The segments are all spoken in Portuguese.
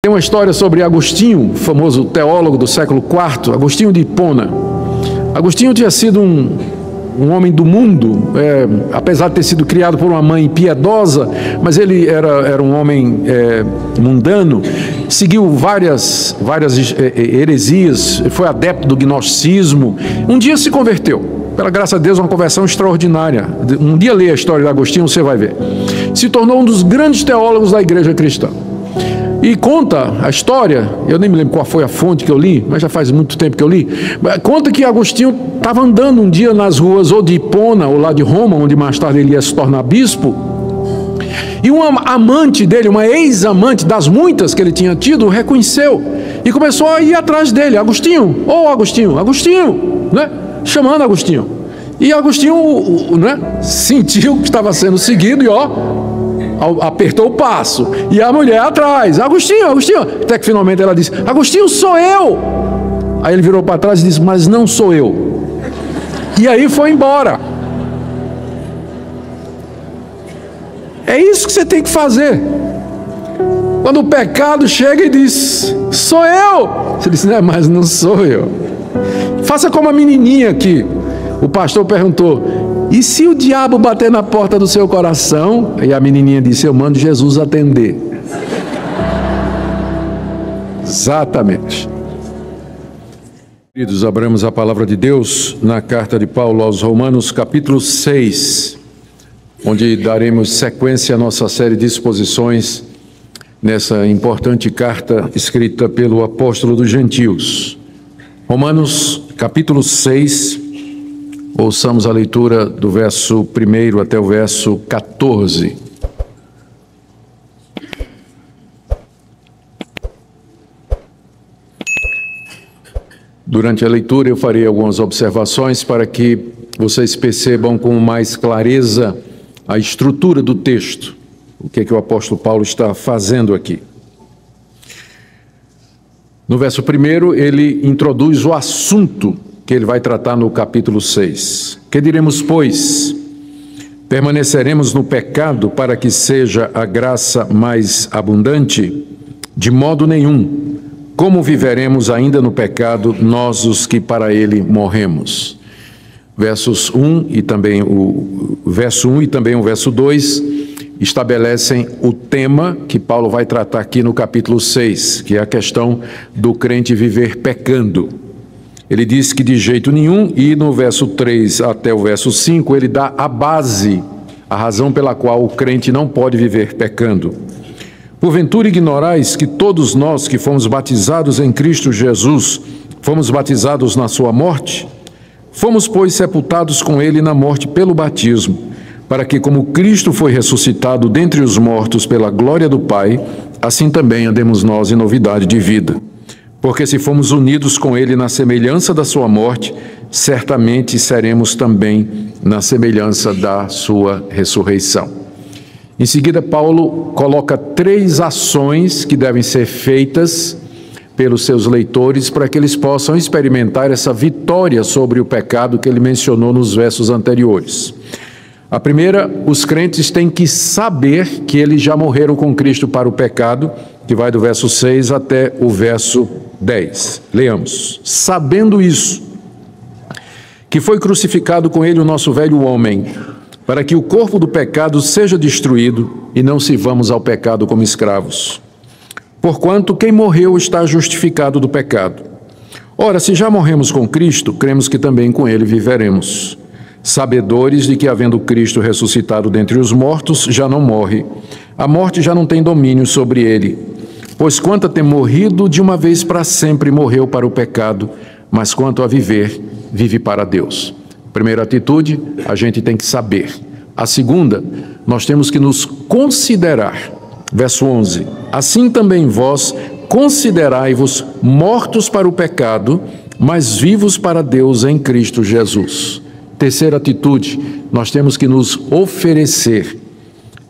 Tem uma história sobre Agostinho, famoso teólogo do século IV, Agostinho de Hipona. Agostinho tinha sido um homem do mundo, apesar de ter sido criado por uma mãe piedosa, mas ele era um homem mundano, seguiu várias heresias, foi adepto do gnosticismo. Um dia se converteu, pela graça de Deus, uma conversão extraordinária. Um dia lê a história de Agostinho, você vai ver. Se tornou um dos grandes teólogos da igreja cristã. E conta a história, eu nem me lembro qual foi a fonte que eu li, mas já faz muito tempo que eu li, conta que Agostinho estava andando um dia nas ruas ou de Hipona ou lá de Roma, onde mais tarde ele ia se tornar bispo, e uma amante dele, uma ex-amante das muitas que ele tinha tido, o reconheceu e começou a ir atrás dele. Agostinho, Agostinho, né? Chamando Agostinho. E Agostinho, né, sentiu que estava sendo seguido e apertou o passo, e a mulher atrás, Agostinho, até que finalmente ela disse, Agostinho, sou eu. Aí ele virou para trás e disse, mas não sou eu. E aí foi embora. É isso que você tem que fazer. Quando o pecado chega e diz, sou eu, você diz, não, mas não sou eu. Faça como a menininha aqui. O pastor perguntou, e se o diabo bater na porta do seu coração? E a menininha disse, eu mando Jesus atender. Exatamente. Queridos, abramos a palavra de Deus na carta de Paulo aos Romanos, capítulo 6, onde daremos sequência à nossa série de exposições nessa importante carta escrita pelo apóstolo dos gentios. Romanos, capítulo 6, ouçamos a leitura do verso 1 até o verso 14. Durante a leitura eu farei algumas observações para que vocês percebam com mais clareza a estrutura do texto, o que é que o apóstolo Paulo está fazendo aqui. No verso 1 ele introduz o assunto que ele vai tratar no capítulo 6. Que diremos, pois? Permaneceremos no pecado para que seja a graça mais abundante? De modo nenhum. Como viveremos ainda no pecado, nós os que para ele morremos? Versos 1 e também o verso 2 estabelecem o tema que Paulo vai tratar aqui no capítulo 6, que é a questão do crente viver pecando. Ele diz que de jeito nenhum, e no verso 3 até o verso 5, ele dá a base, a razão pela qual o crente não pode viver pecando. Porventura ignorais que todos nós que fomos batizados em Cristo Jesus, fomos batizados na sua morte? Fomos, pois, sepultados com ele na morte pelo batismo, para que, como Cristo foi ressuscitado dentre os mortos pela glória do Pai, assim também andemos nós em novidade de vida. Porque se fomos unidos com ele na semelhança da sua morte, certamente seremos também na semelhança da sua ressurreição. Em seguida, Paulo coloca 3 ações que devem ser feitas pelos seus leitores para que eles possam experimentar essa vitória sobre o pecado que ele mencionou nos versos anteriores. A primeira, os crentes têm que saber que eles já morreram com Cristo para o pecado, que vai do verso 6 até o verso 10. Leamos. Sabendo isso, que foi crucificado com ele o nosso velho homem, para que o corpo do pecado seja destruído e não sirvamos ao pecado como escravos. Porquanto quem morreu está justificado do pecado. Ora, se já morremos com Cristo, cremos que também com ele viveremos. Sabedores de que, havendo Cristo ressuscitado dentre os mortos, já não morre. A morte já não tem domínio sobre ele. Pois quanto a ter morrido, de uma vez para sempre morreu para o pecado, mas quanto a viver, vive para Deus. Primeira atitude, a gente tem que saber. A segunda, nós temos que nos considerar. Verso 11. Assim também vós considerai-vos mortos para o pecado, mas vivos para Deus em Cristo Jesus. Terceira atitude, nós temos que nos oferecer.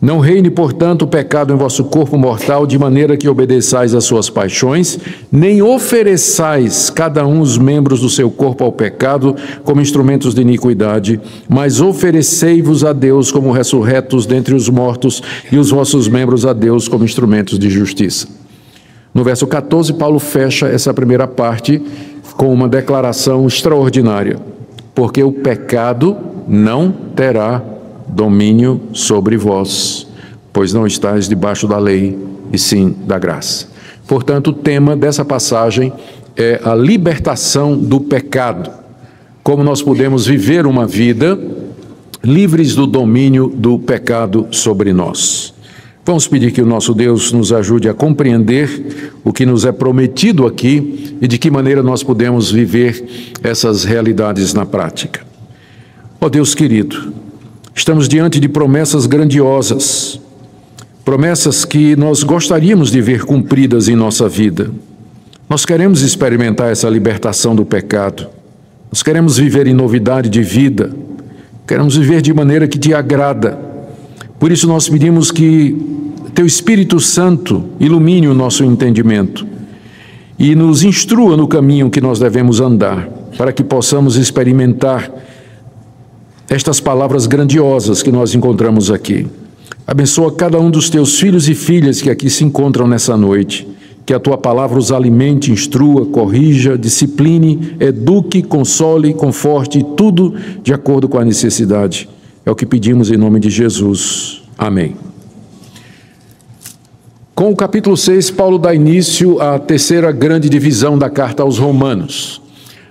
Não reine, portanto, o pecado em vosso corpo mortal, de maneira que obedeçais às suas paixões, nem ofereçais cada um os membros do seu corpo ao pecado como instrumentos de iniquidade, mas oferecei-vos a Deus como ressurretos dentre os mortos e os vossos membros a Deus como instrumentos de justiça. No verso 14, Paulo fecha essa primeira parte com uma declaração extraordinária: porque o pecado não terá domínio sobre vós, pois não estáis debaixo da lei, e sim da graça. Portanto, o tema dessa passagem é a libertação do pecado. Como nós podemos viver uma vida livres do domínio do pecado sobre nós. Vamos pedir que o nosso Deus nos ajude a compreender o que nos é prometido aqui e de que maneira nós podemos viver essas realidades na prática. Ó Deus querido, estamos diante de promessas grandiosas, promessas que nós gostaríamos de ver cumpridas em nossa vida. Nós queremos experimentar essa libertação do pecado, nós queremos viver em novidade de vida, queremos viver de maneira que te agrada. Por isso nós pedimos que Teu Espírito Santo ilumine o nosso entendimento e nos instrua no caminho que nós devemos andar, para que possamos experimentar estas palavras grandiosas que nós encontramos aqui. Abençoa cada um dos Teus filhos e filhas que aqui se encontram nessa noite. Que a Tua palavra os alimente, instrua, corrija, discipline, eduque, console, conforte, tudo de acordo com a necessidade. É o que pedimos em nome de Jesus. Amém. Com o capítulo 6, Paulo dá início à terceira grande divisão da carta aos Romanos.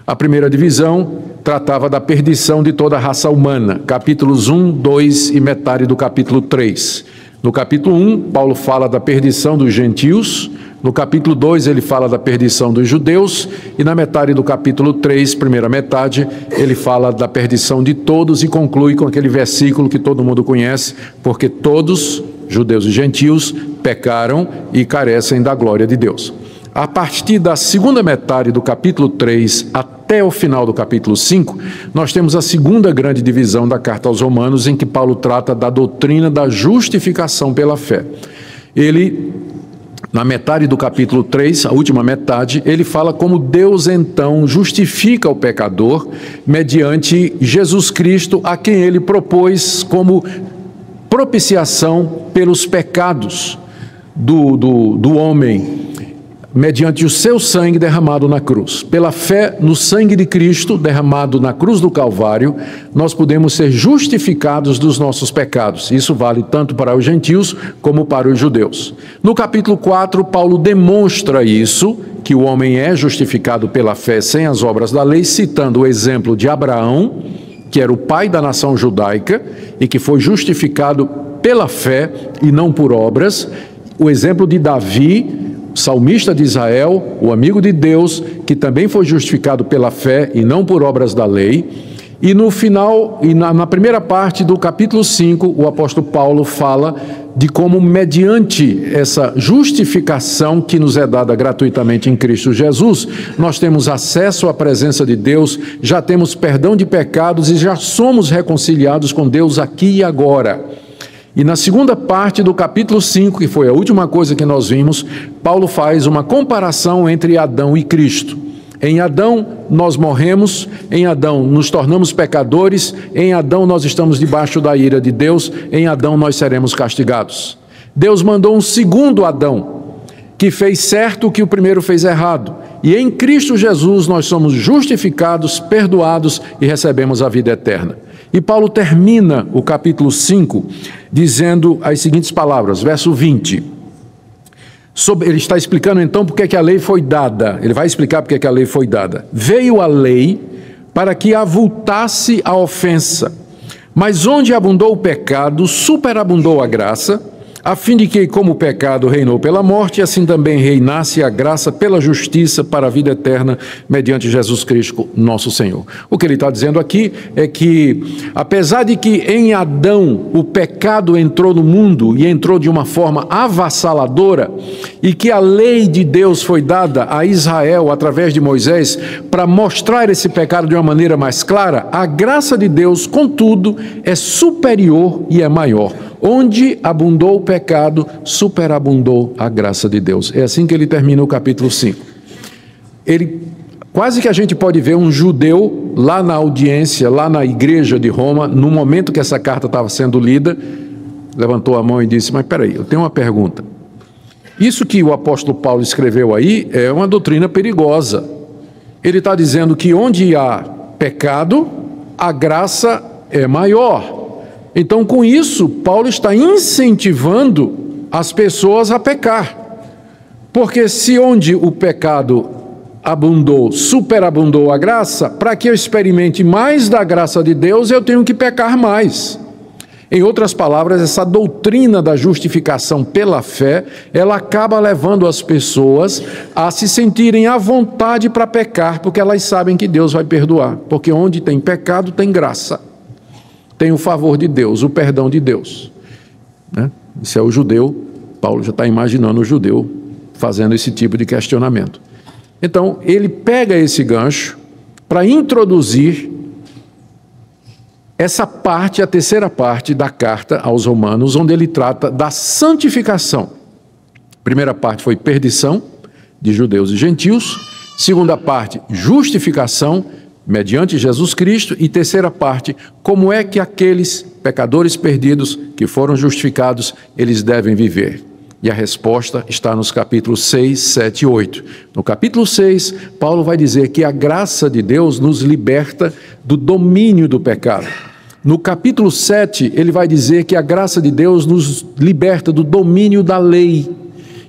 A primeira divisão tratava da perdição de toda a raça humana, capítulos 1, 2 e metade do capítulo 3. No capítulo 1, Paulo fala da perdição dos gentios. No capítulo 2, ele fala da perdição dos judeus, e na metade do capítulo 3, primeira metade, ele fala da perdição de todos e conclui com aquele versículo que todo mundo conhece: porque todos, judeus e gentios, pecaram e carecem da glória de Deus. A partir da segunda metade do capítulo 3 até o final do capítulo 5, nós temos a segunda grande divisão da carta aos Romanos, em que Paulo trata da doutrina da justificação pela fé. Ele, na metade do capítulo 3, a última metade, ele fala como Deus então justifica o pecador mediante Jesus Cristo, a quem ele propôs como propiciação pelos pecados do homem, mediante o seu sangue derramado na cruz. Pela fé no sangue de Cristo derramado na cruz do Calvário, nós podemos ser justificados dos nossos pecados. Isso vale tanto para os gentios como para os judeus. No capítulo 4, Paulo demonstra isso, que o homem é justificado pela fé sem as obras da lei, citando o exemplo de Abraão, que era o pai da nação judaica e que foi justificado pela fé e não por obras. O exemplo de Davi, salmista de Israel, o amigo de Deus, que também foi justificado pela fé e não por obras da lei. E no final, na primeira parte do capítulo 5, o apóstolo Paulo fala de como, mediante essa justificação que nos é dada gratuitamente em Cristo Jesus, nós temos acesso à presença de Deus, já temos perdão de pecados e já somos reconciliados com Deus aqui e agora. E na segunda parte do capítulo 5, que foi a última coisa que nós vimos, Paulo faz uma comparação entre Adão e Cristo. Em Adão nós morremos, em Adão nos tornamos pecadores, em Adão nós estamos debaixo da ira de Deus, em Adão nós seremos castigados. Deus mandou um segundo Adão, que fez certo o que o primeiro fez errado. E em Cristo Jesus nós somos justificados, perdoados e recebemos a vida eterna. E Paulo termina o capítulo 5 dizendo as seguintes palavras, verso 20. Ele está explicando então porque que a lei foi dada. Ele vai explicar porque que a lei foi dada. Veio a lei para que avultasse a ofensa, mas onde abundou o pecado, superabundou a graça, a fim de que, como o pecado reinou pela morte, assim também reinasse a graça pela justiça para a vida eterna, mediante Jesus Cristo, nosso Senhor. O que ele está dizendo aqui é que, apesar de que em Adão o pecado entrou no mundo e entrou de uma forma avassaladora, e que a lei de Deus foi dada a Israel através de Moisés para mostrar esse pecado de uma maneira mais clara, a graça de Deus, contudo, é superior e é maior. Onde abundou o pecado, superabundou a graça de Deus. É assim que ele termina o capítulo 5. Quase que a gente pode ver um judeu lá na audiência, lá na igreja de Roma, no momento que essa carta estava sendo lida, levantou a mão e disse: mas peraí, eu tenho uma pergunta. Isso que o apóstolo Paulo escreveu aí é uma doutrina perigosa. Ele está dizendo que onde há pecado, a graça é maior. Então, com isso, Paulo está incentivando as pessoas a pecar. Porque se onde o pecado abundou, superabundou a graça, para que eu experimente mais da graça de Deus, eu tenho que pecar mais. Em outras palavras, essa doutrina da justificação pela fé, ela acaba levando as pessoas a se sentirem à vontade para pecar, porque elas sabem que Deus vai perdoar. Porque onde tem pecado, tem graça. Tem o favor de Deus, o perdão de Deus. Né? Isso é o judeu, Paulo já está imaginando o judeu fazendo esse tipo de questionamento. Então, ele pega esse gancho para introduzir essa parte, a terceira parte da carta aos Romanos, onde ele trata da santificação. A primeira parte foi perdição de judeus e gentios. Segunda parte, justificação mediante Jesus Cristo. E terceira parte, como é que aqueles pecadores perdidos que foram justificados, eles devem viver. E a resposta está nos capítulos 6, 7 e 8. No capítulo 6, Paulo vai dizer que a graça de Deus nos liberta do domínio do pecado. No capítulo 7, ele vai dizer que a graça de Deus nos liberta do domínio da lei.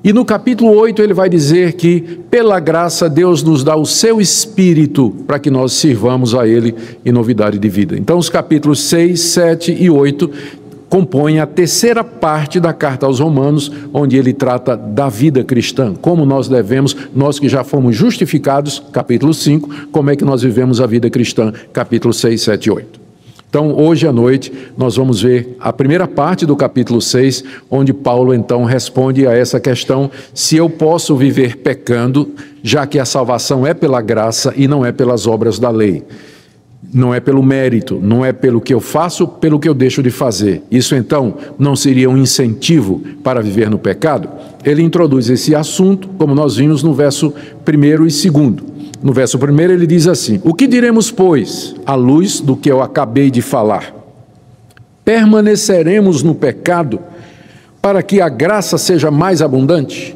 E no capítulo 8, ele vai dizer que, pela graça, Deus nos dá o seu Espírito para que nós sirvamos a Ele em novidade de vida. Então, os capítulos 6, 7 e 8 compõe a terceira parte da carta aos Romanos, onde ele trata da vida cristã, como nós devemos, nós que já fomos justificados, capítulo 5, como é que nós vivemos a vida cristã, capítulo 6, 7 e 8. Então, hoje à noite, nós vamos ver a primeira parte do capítulo 6, onde Paulo então responde a essa questão, se eu posso viver pecando, já que a salvação é pela graça e não é pelas obras da lei. Não é pelo mérito, não é pelo que eu faço, pelo que eu deixo de fazer. Isso então não seria um incentivo para viver no pecado? Ele introduz esse assunto, como nós vimos no verso 1 e 2. No verso 1 ele diz assim: o que diremos, pois, à luz do que eu acabei de falar? Permaneceremos no pecado para que a graça seja mais abundante?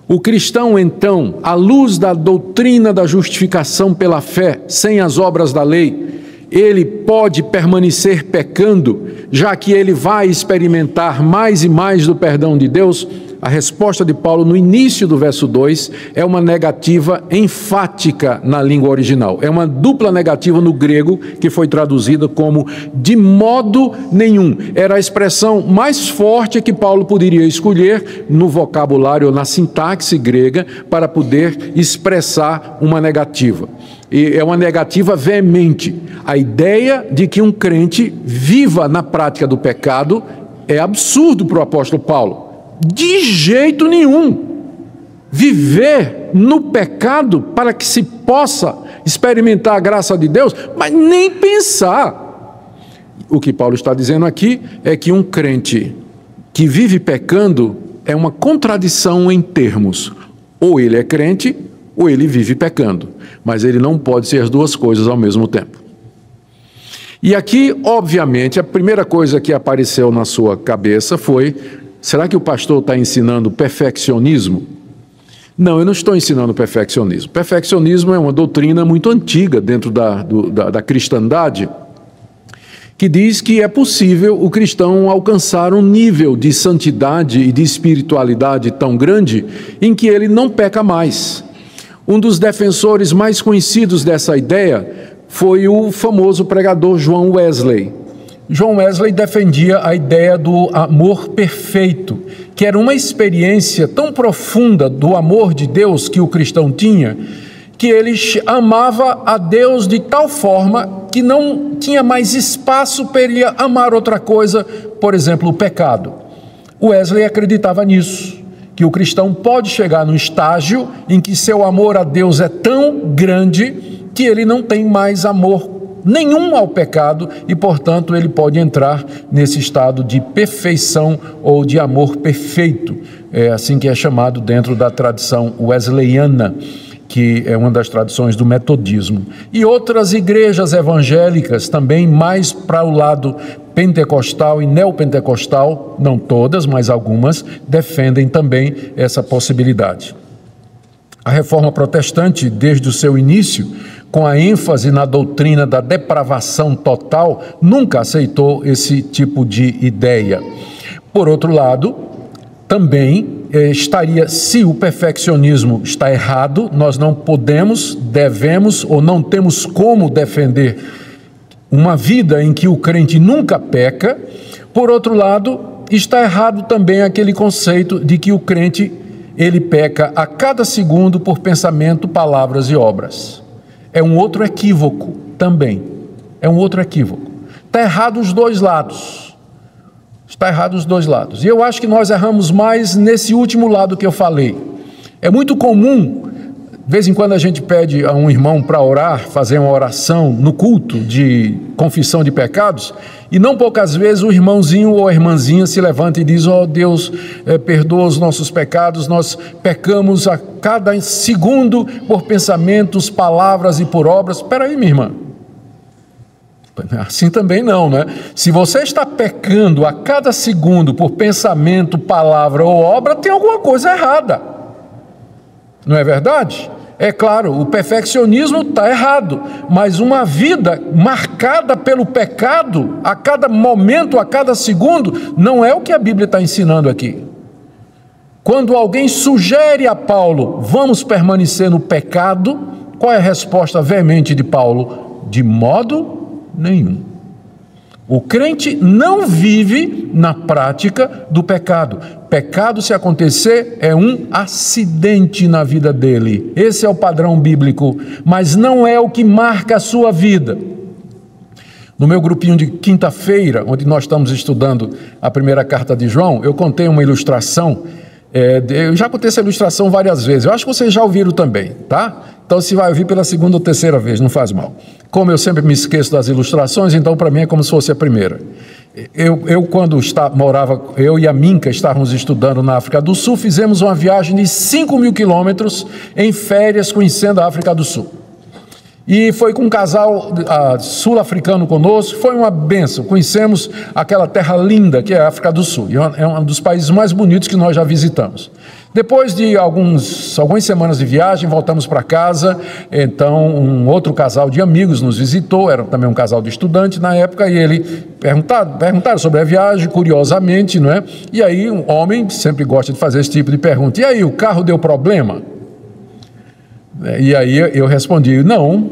O cristão, então, à luz da doutrina da justificação pela fé, sem as obras da lei, ele pode permanecer pecando, já que ele vai experimentar mais e mais do perdão de Deus? A resposta de Paulo no início do verso 2 é uma negativa enfática na língua original. É uma dupla negativa no grego que foi traduzida como de modo nenhum. Era a expressão mais forte que Paulo poderia escolher no vocabulário ou na sintaxe grega para poder expressar uma negativa. E é uma negativa veemente. A ideia de que um crente viva na prática do pecado é absurdo para o apóstolo Paulo. De jeito nenhum. Viver no pecado para que se possa experimentar a graça de Deus, mas nem pensar. O que Paulo está dizendo aqui é que um crente que vive pecando é uma contradição em termos. Ou ele é crente, ou ele vive pecando. Mas ele não pode ser as duas coisas ao mesmo tempo. E aqui, obviamente, a primeira coisa que apareceu na sua cabeça foi: será que o pastor está ensinando perfeccionismo? Não, eu não estou ensinando perfeccionismo. Perfeccionismo é uma doutrina muito antiga dentro da cristandade, que diz que é possível o cristão alcançar um nível de santidade e de espiritualidade tão grande em que ele não peca mais. Um dos defensores mais conhecidos dessa ideia foi o famoso pregador John Wesley. John Wesley defendia a ideia do amor perfeito, que era uma experiência tão profunda do amor de Deus que o cristão tinha, que ele amava a Deus de tal forma que não tinha mais espaço para ele amar outra coisa, por exemplo, o pecado. Wesley acreditava nisso, que o cristão pode chegar num estágio em que seu amor a Deus é tão grande que ele não tem mais amor nenhum ao pecado e, portanto, ele pode entrar nesse estado de perfeição ou de amor perfeito. É assim que é chamado dentro da tradição wesleyana, que é uma das tradições do metodismo. E outras igrejas evangélicas também mais para o lado pentecostal e neopentecostal, não todas, mas algumas, defendem também essa possibilidade. A reforma protestante, desde o seu início, com a ênfase na doutrina da depravação total, nunca aceitou esse tipo de ideia. Por outro lado, também estaria, se o perfeccionismo está errado, nós não podemos, devemos ou não temos como defender uma vida em que o crente nunca peca. Por outro lado, está errado também aquele conceito de que o crente, ele peca a cada segundo por pensamento, palavras e obras. É um outro equívoco também. É um outro equívoco. Está errado os dois lados. Está errado os dois lados. E eu acho que nós erramos mais nesse último lado que eu falei. É muito comum, de vez em quando a gente pede a um irmão para orar, fazer uma oração no culto de confissão de pecados, e não poucas vezes o irmãozinho ou a irmãzinha se levanta e diz: ó Deus, perdoa os nossos pecados, nós pecamos a cada segundo por pensamentos, palavras e por obras. Espera aí, minha irmã. Assim também não, né? Se você está pecando a cada segundo por pensamento, palavra ou obra, tem alguma coisa errada. Não é verdade? É claro, o perfeccionismo está errado, mas uma vida marcada pelo pecado a cada momento, a cada segundo, não é o que a Bíblia está ensinando aqui. Quando alguém sugere a Paulo: vamos permanecer no pecado, qual é a resposta veemente de Paulo? De modo nenhum. O crente não vive na prática do pecado. Pecado, se acontecer, é um acidente na vida dele. Esse é o padrão bíblico, mas não é o que marca a sua vida. No meu grupinho de quinta-feira, onde nós estamos estudando a primeira carta de João, eu contei uma ilustração. Eu já contei essa ilustração várias vezes. Eu acho que vocês já ouviram também, tá? Então, se vai ouvir pela segunda ou terceira vez, não faz mal. Como eu sempre me esqueço das ilustrações, então para mim é como se fosse a primeira. Quando morava, eu e a Minka estávamos estudando na África do Sul, fizemos uma viagem de 5.000 quilômetros em férias, conhecendo a África do Sul. E foi com um casal sul-africano conosco, foi uma bênção. Conhecemos aquela terra linda que é a África do Sul, e é um dos países mais bonitos que nós já visitamos. Depois de algumas semanas de viagem, voltamos para casa. Então um outro casal de amigos nos visitou, era também um casal de estudante na época, e ele perguntaram sobre a viagem, curiosamente, não é? E aí um homem sempre gosta de fazer esse tipo de pergunta: e aí, o carro deu problema? E aí eu respondi: não,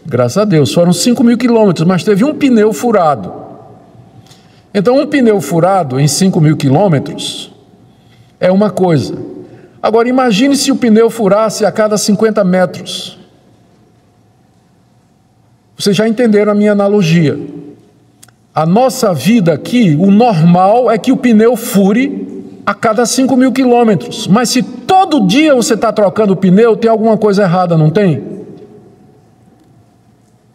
graças a Deus, foram 5.000 quilômetros, mas teve um pneu furado. Então um pneu furado em 5.000 quilômetros é uma coisa. Agora imagine se o pneu furasse a cada 50 metros. Vocês já entenderam a minha analogia. A nossa vida aqui, o normal é que o pneu fure a cada 5.000 quilômetros. Mas se todo dia você está trocando o pneu, tem alguma coisa errada, não tem?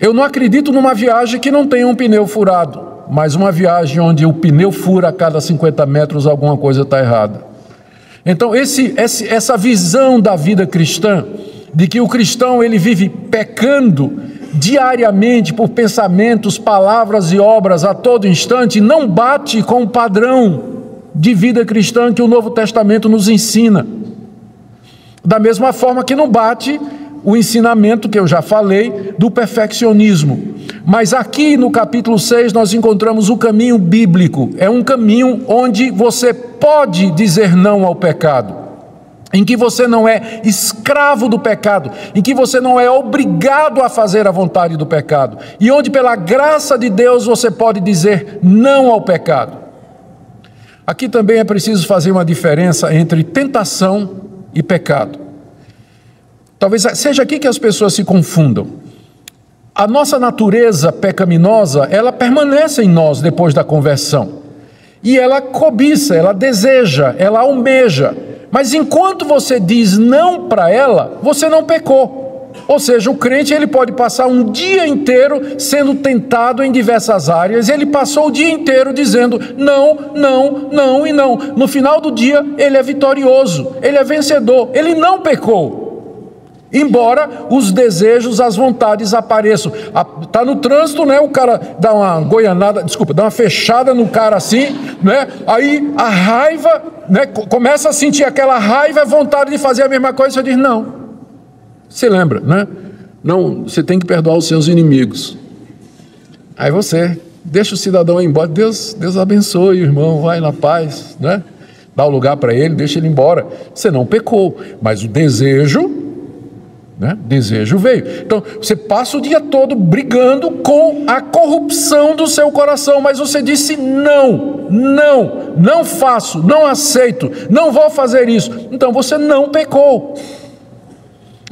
Eu não acredito numa viagem que não tenha um pneu furado, mas uma viagem onde o pneu fura a cada 50 metros, alguma coisa está errada. Então essa visão da vida cristã, de que o cristão ele vive pecando diariamente por pensamentos, palavras e obras a todo instante, não bate com o padrão de vida cristã que o Novo Testamento nos ensina. Da mesma forma que não bate o ensinamento que eu já falei do perfeccionismo. Mas aqui no capítulo 6 nós encontramos o caminho bíblico. É um caminho onde você pode dizer não ao pecado, em que você não é escravo do pecado, em que você não é obrigado a fazer a vontade do pecado, e onde pela graça de Deus você pode dizer não ao pecado. Aqui também é preciso fazer uma diferença entre tentação e pecado. Talvez seja aqui que as pessoas se confundam. A nossa natureza pecaminosa, ela permanece em nós depois da conversão. E ela cobiça, ela deseja, ela almeja. Mas enquanto você diz não para ela, você não pecou. Ou seja, o crente ele pode passar um dia inteiro sendo tentado em diversas áreas. Ele passou o dia inteiro dizendo não, não, não e não. No final do dia, ele é vitorioso, ele é vencedor, ele não pecou. embora os desejos, as vontades apareçam. Está no trânsito, né? O cara dá uma goianada, dá uma fechada no cara assim, né? Aí a raiva, né? Começa a sentir aquela raiva, a vontade de fazer a mesma coisa. Você diz, não. Você lembra, né? Não, você tem que perdoar os seus inimigos. Aí você deixa o cidadão ir embora. Deus abençoe o irmão, vai na paz, né? Dá o lugar para ele, deixa ele embora. Você não pecou, mas o desejo, né? Desejo veio. Então, você passa o dia todo brigando com a corrupção do seu coração, mas você disse não faço, não aceito, não vou fazer isso. Então, você não pecou.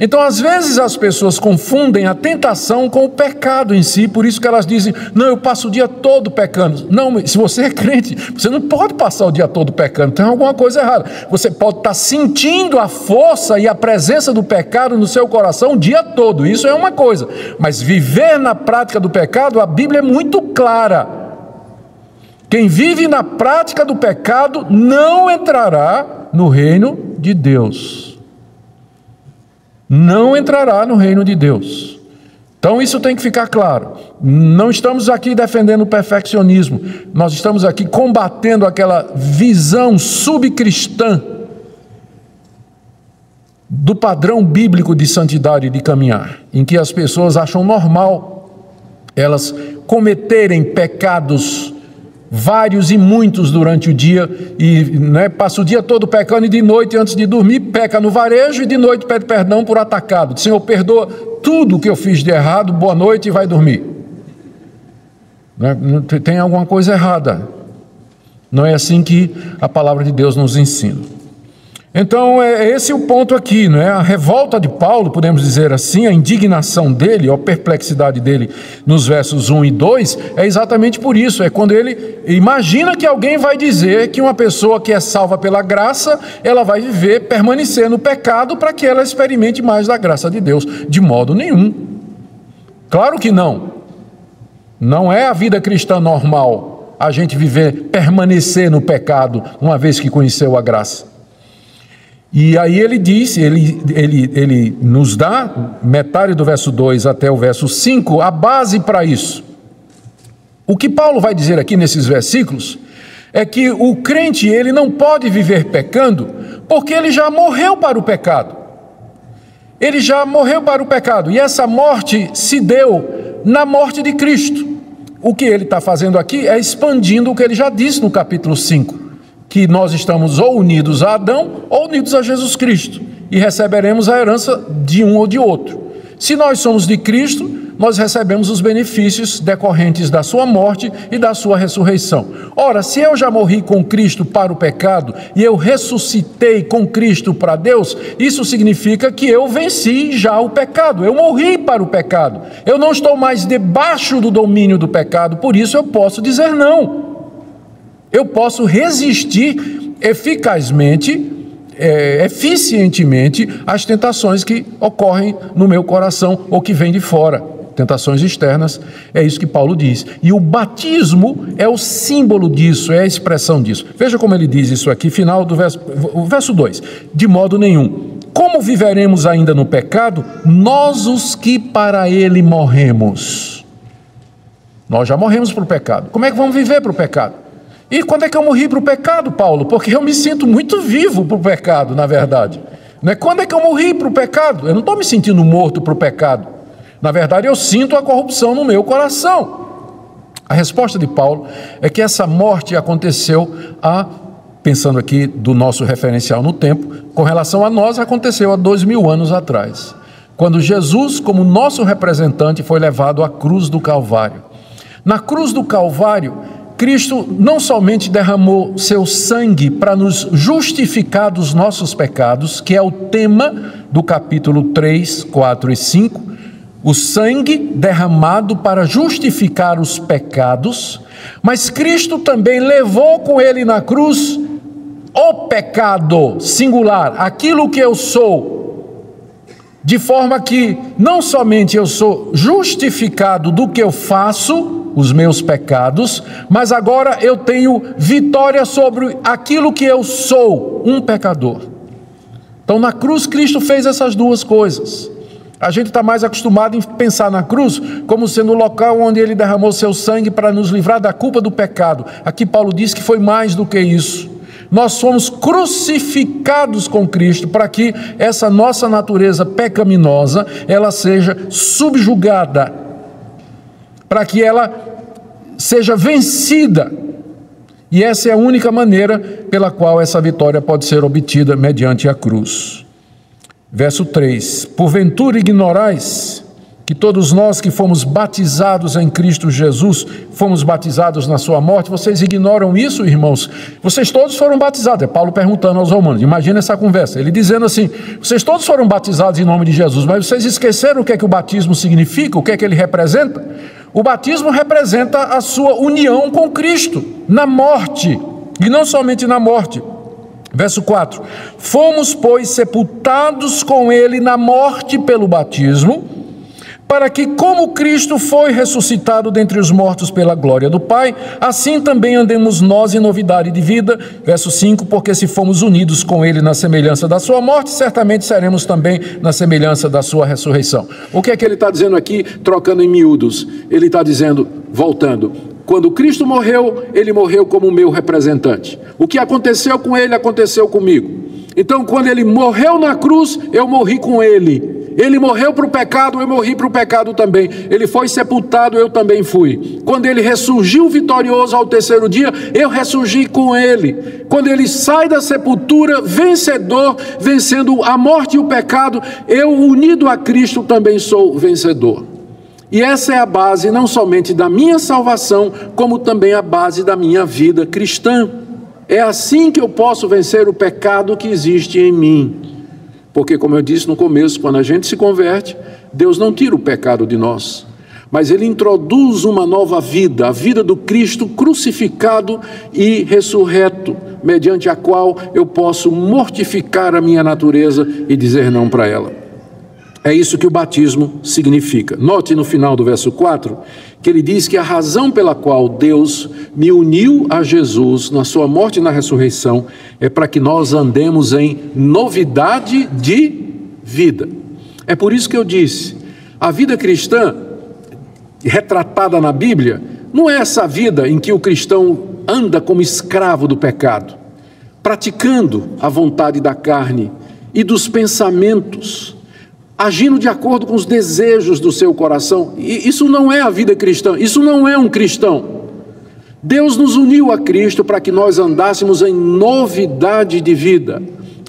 Então, às vezes as pessoas confundem a tentação com o pecado em si, por isso que elas dizem, não, eu passo o dia todo pecando. Não, se você é crente, você não pode passar o dia todo pecando, tem alguma coisa errada. Você pode estar sentindo a força e a presença do pecado no seu coração o dia todo, isso é uma coisa. Mas viver na prática do pecado, a Bíblia é muito clara. Quem vive na prática do pecado não entrará no reino de Deus. Não entrará no reino de Deus. Então isso tem que ficar claro. Não estamos aqui defendendo o perfeccionismo. Nós estamos aqui combatendo aquela visão subcristã do padrão bíblico de santidade e de caminhar, em que as pessoas acham normal elas cometerem pecados vários e muitos durante o dia, e passa o dia todo pecando, e de noite, antes de dormir, peca no varejo, e de noite pede perdão por atacado. Senhor, perdoa tudo que eu fiz de errado, boa noite, e vai dormir. Tem alguma coisa errada. Não é assim que a palavra de Deus nos ensina. Então, esse é o ponto aqui, não é? A revolta de Paulo, podemos dizer assim, a indignação dele, a perplexidade dele nos versos 1 e 2, é exatamente por isso, é quando ele imagina que alguém vai dizer que uma pessoa que é salva pela graça, ela vai viver, permanecer no pecado para que ela experimente mais da graça de Deus. De modo nenhum. Claro que não. Não é a vida cristã normal a gente viver, permanecer no pecado, uma vez que conheceu a graça. E aí ele diz, ele nos dá, metade do verso 2 até o verso 5, a base para isso. O que Paulo vai dizer aqui nesses versículos é que o crente, ele não pode viver pecando, porque ele já morreu para o pecado. Ele já morreu para o pecado, e essa morte se deu na morte de Cristo. O que ele está fazendo aqui é expandindo o que ele já disse no capítulo 5. Que nós estamos ou unidos a Adão ou unidos a Jesus Cristo, e receberemos a herança de um ou de outro. Se nós somos de Cristo, nós recebemos os benefícios decorrentes da sua morte e da sua ressurreição. Ora, se eu já morri com Cristo para o pecado e eu ressuscitei com Cristo para Deus, isso significa que eu venci já o pecado, eu morri para o pecado, eu não estou mais debaixo do domínio do pecado, por isso eu posso dizer não. Eu posso resistir eficazmente, eficientemente às tentações que ocorrem no meu coração ou que vêm de fora, tentações externas, é isso que Paulo diz. E o batismo é o símbolo disso, é a expressão disso. Veja como ele diz isso aqui, final do verso 2. De modo nenhum. Como viveremos ainda no pecado, nós os que para ele morremos? Nós já morremos para o pecado. Como é que vamos viver para o pecado? E quando é que eu morri para o pecado, Paulo? Porque eu me sinto muito vivo para o pecado, na verdade. Quando é que eu morri para o pecado? Eu não estou me sentindo morto para o pecado. Na verdade, eu sinto a corrupção no meu coração. A resposta de Paulo é que essa morte aconteceu pensando aqui do nosso referencial no tempo, com relação a nós, aconteceu há 2000 anos atrás. Quando Jesus, como nosso representante, foi levado à cruz do Calvário. Na cruz do Calvário, Cristo não somente derramou seu sangue para nos justificar dos nossos pecados, que é o tema do capítulo 3, 4 e 5, o sangue derramado para justificar os pecados, mas Cristo também levou com ele na cruz o pecado singular, aquilo que eu sou, de forma que não somente eu sou justificado do que eu faço, os meus pecados, mas agora eu tenho vitória sobre aquilo que eu sou, um pecador. Então na cruz Cristo fez essas duas coisas. A gente está mais acostumado em pensar na cruz como sendo o local onde ele derramou seu sangue para nos livrar da culpa do pecado. Aqui Paulo diz que foi mais do que isso. Nós fomos crucificados com Cristo para que essa nossa natureza pecaminosa, ela seja subjugada, para que ela seja vencida. E essa é a única maneira pela qual essa vitória pode ser obtida mediante a cruz. Verso 3: porventura ignorais que todos nós que fomos batizados em Cristo Jesus, fomos batizados na sua morte? Vocês ignoram isso, irmãos? Vocês todos foram batizados. É Paulo perguntando aos romanos, imagina essa conversa, ele dizendo assim: vocês todos foram batizados em nome de Jesus, mas vocês esqueceram o que é que o batismo significa, o que é que ele representa? O batismo representa a sua união com Cristo, na morte, e não somente na morte. Verso 4: fomos, pois, sepultados com ele na morte pelo batismo, para que, como Cristo foi ressuscitado dentre os mortos pela glória do Pai, assim também andemos nós em novidade de vida. Verso 5: porque se fomos unidos com ele na semelhança da sua morte, certamente seremos também na semelhança da sua ressurreição. O que é que ele está dizendo aqui, trocando em miúdos? Ele está dizendo, voltando: quando Cristo morreu, ele morreu como meu representante. O que aconteceu com ele, aconteceu comigo. Então, quando ele morreu na cruz, eu morri com ele. Ele morreu para o pecado, eu morri para o pecado também. Ele foi sepultado, eu também fui. Quando ele ressurgiu vitorioso ao terceiro dia, eu ressurgi com ele. Quando ele sai da sepultura vencedor, vencendo a morte e o pecado, eu, unido a Cristo, também sou vencedor. E essa é a base não somente da minha salvação, como também a base da minha vida cristã. É assim que eu posso vencer o pecado que existe em mim. Porque, como eu disse no começo, quando a gente se converte, Deus não tira o pecado de nós, mas Ele introduz uma nova vida, a vida do Cristo crucificado e ressurreto, mediante a qual eu posso mortificar a minha natureza e dizer não para ela. É isso que o batismo significa. Note no final do verso 4, que ele diz que a razão pela qual Deus me uniu a Jesus na sua morte e na ressurreição é para que nós andemos em novidade de vida. É por isso que eu disse, a vida cristã retratada na Bíblia não é essa vida em que o cristão anda como escravo do pecado, praticando a vontade da carne e dos pensamentos, agindo de acordo com os desejos do seu coração. E isso não é a vida cristã, isso não é um cristão. Deus nos uniu a Cristo para que nós andássemos em novidade de vida,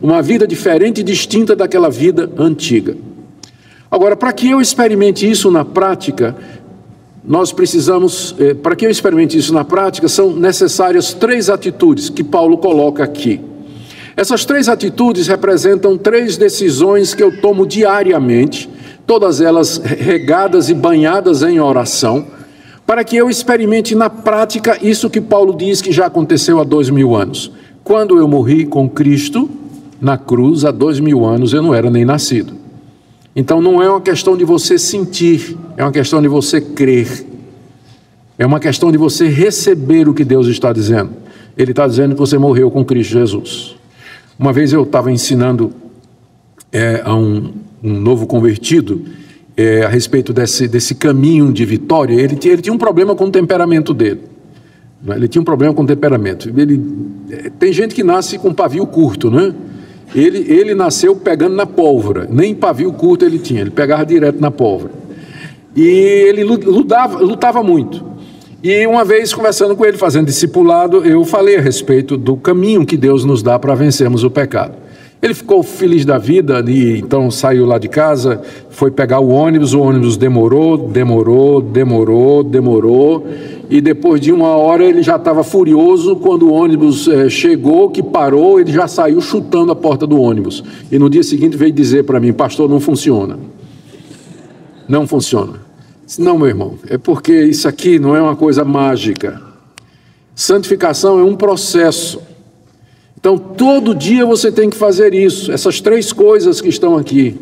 uma vida diferente e distinta daquela vida antiga. Agora, para que eu experimente isso na prática, são necessárias 3 atitudes que Paulo coloca aqui. Essas 3 atitudes representam 3 decisões que eu tomo diariamente, todas elas regadas e banhadas em oração, para que eu experimente na prática isso que Paulo diz que já aconteceu há 2000 anos. Quando eu morri com Cristo na cruz, há 2000 anos, eu não era nem nascido. Então não é uma questão de você sentir, é uma questão de você crer. É uma questão de você receber o que Deus está dizendo. Ele está dizendo que você morreu com Cristo Jesus. Uma vez eu estava ensinando a um novo convertido a respeito desse caminho de vitória. Ele tinha um problema com o temperamento dele. Ele tinha um problema com o temperamento. Tem gente que nasce com pavio curto, né? Ele nasceu pegando na pólvora, nem pavio curto ele tinha, ele pegava direto na pólvora. E ele lutava muito. E uma vez, conversando com ele, fazendo discipulado, eu falei a respeito do caminho que Deus nos dá para vencermos o pecado. Ele ficou feliz da vida e então saiu lá de casa, foi pegar o ônibus demorou, e depois de 1 hora ele já estava furioso. Quando o ônibus chegou, que parou, ele já saiu chutando a porta do ônibus. E no dia seguinte veio dizer para mim: pastor, não funciona. Não funciona. Não, meu irmão, é porque isso aqui não é uma coisa mágica. Santificação é um processo. Então, todo dia você tem que fazer isso, essas 3 coisas que estão aqui.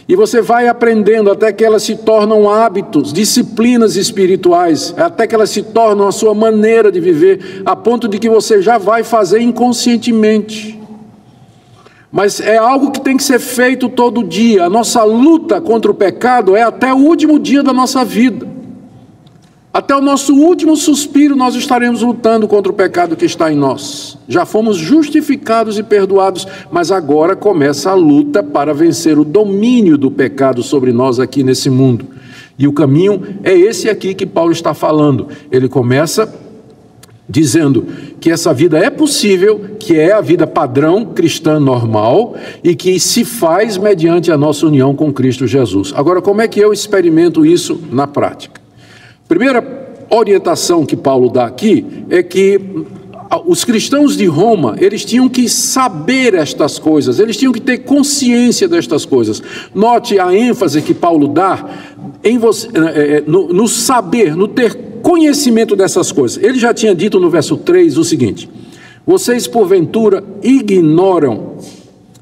E você vai aprendendo até que elas se tornam hábitos, disciplinas espirituais, até que elas se tornam a sua maneira de viver, a ponto de que você já vai fazer inconscientemente. Mas é algo que tem que ser feito todo dia. A nossa luta contra o pecado é até o último dia da nossa vida. Até o nosso último suspiro nós estaremos lutando contra o pecado que está em nós. Já fomos justificados e perdoados, mas agora começa a luta para vencer o domínio do pecado sobre nós aqui nesse mundo. E o caminho é esse aqui que Paulo está falando. Ele começa dizendo que essa vida é possível, que é a vida padrão cristã normal e que se faz mediante a nossa união com Cristo Jesus. Agora, como é que eu experimento isso na prática? Primeira orientação que Paulo dá aqui é que os cristãos de Roma, eles tinham que saber estas coisas, eles tinham que ter consciência destas coisas. Note a ênfase que Paulo dá em você, no saber, no ter conhecimento dessas coisas. Ele já tinha dito no verso 3 o seguinte: vocês porventura ignoram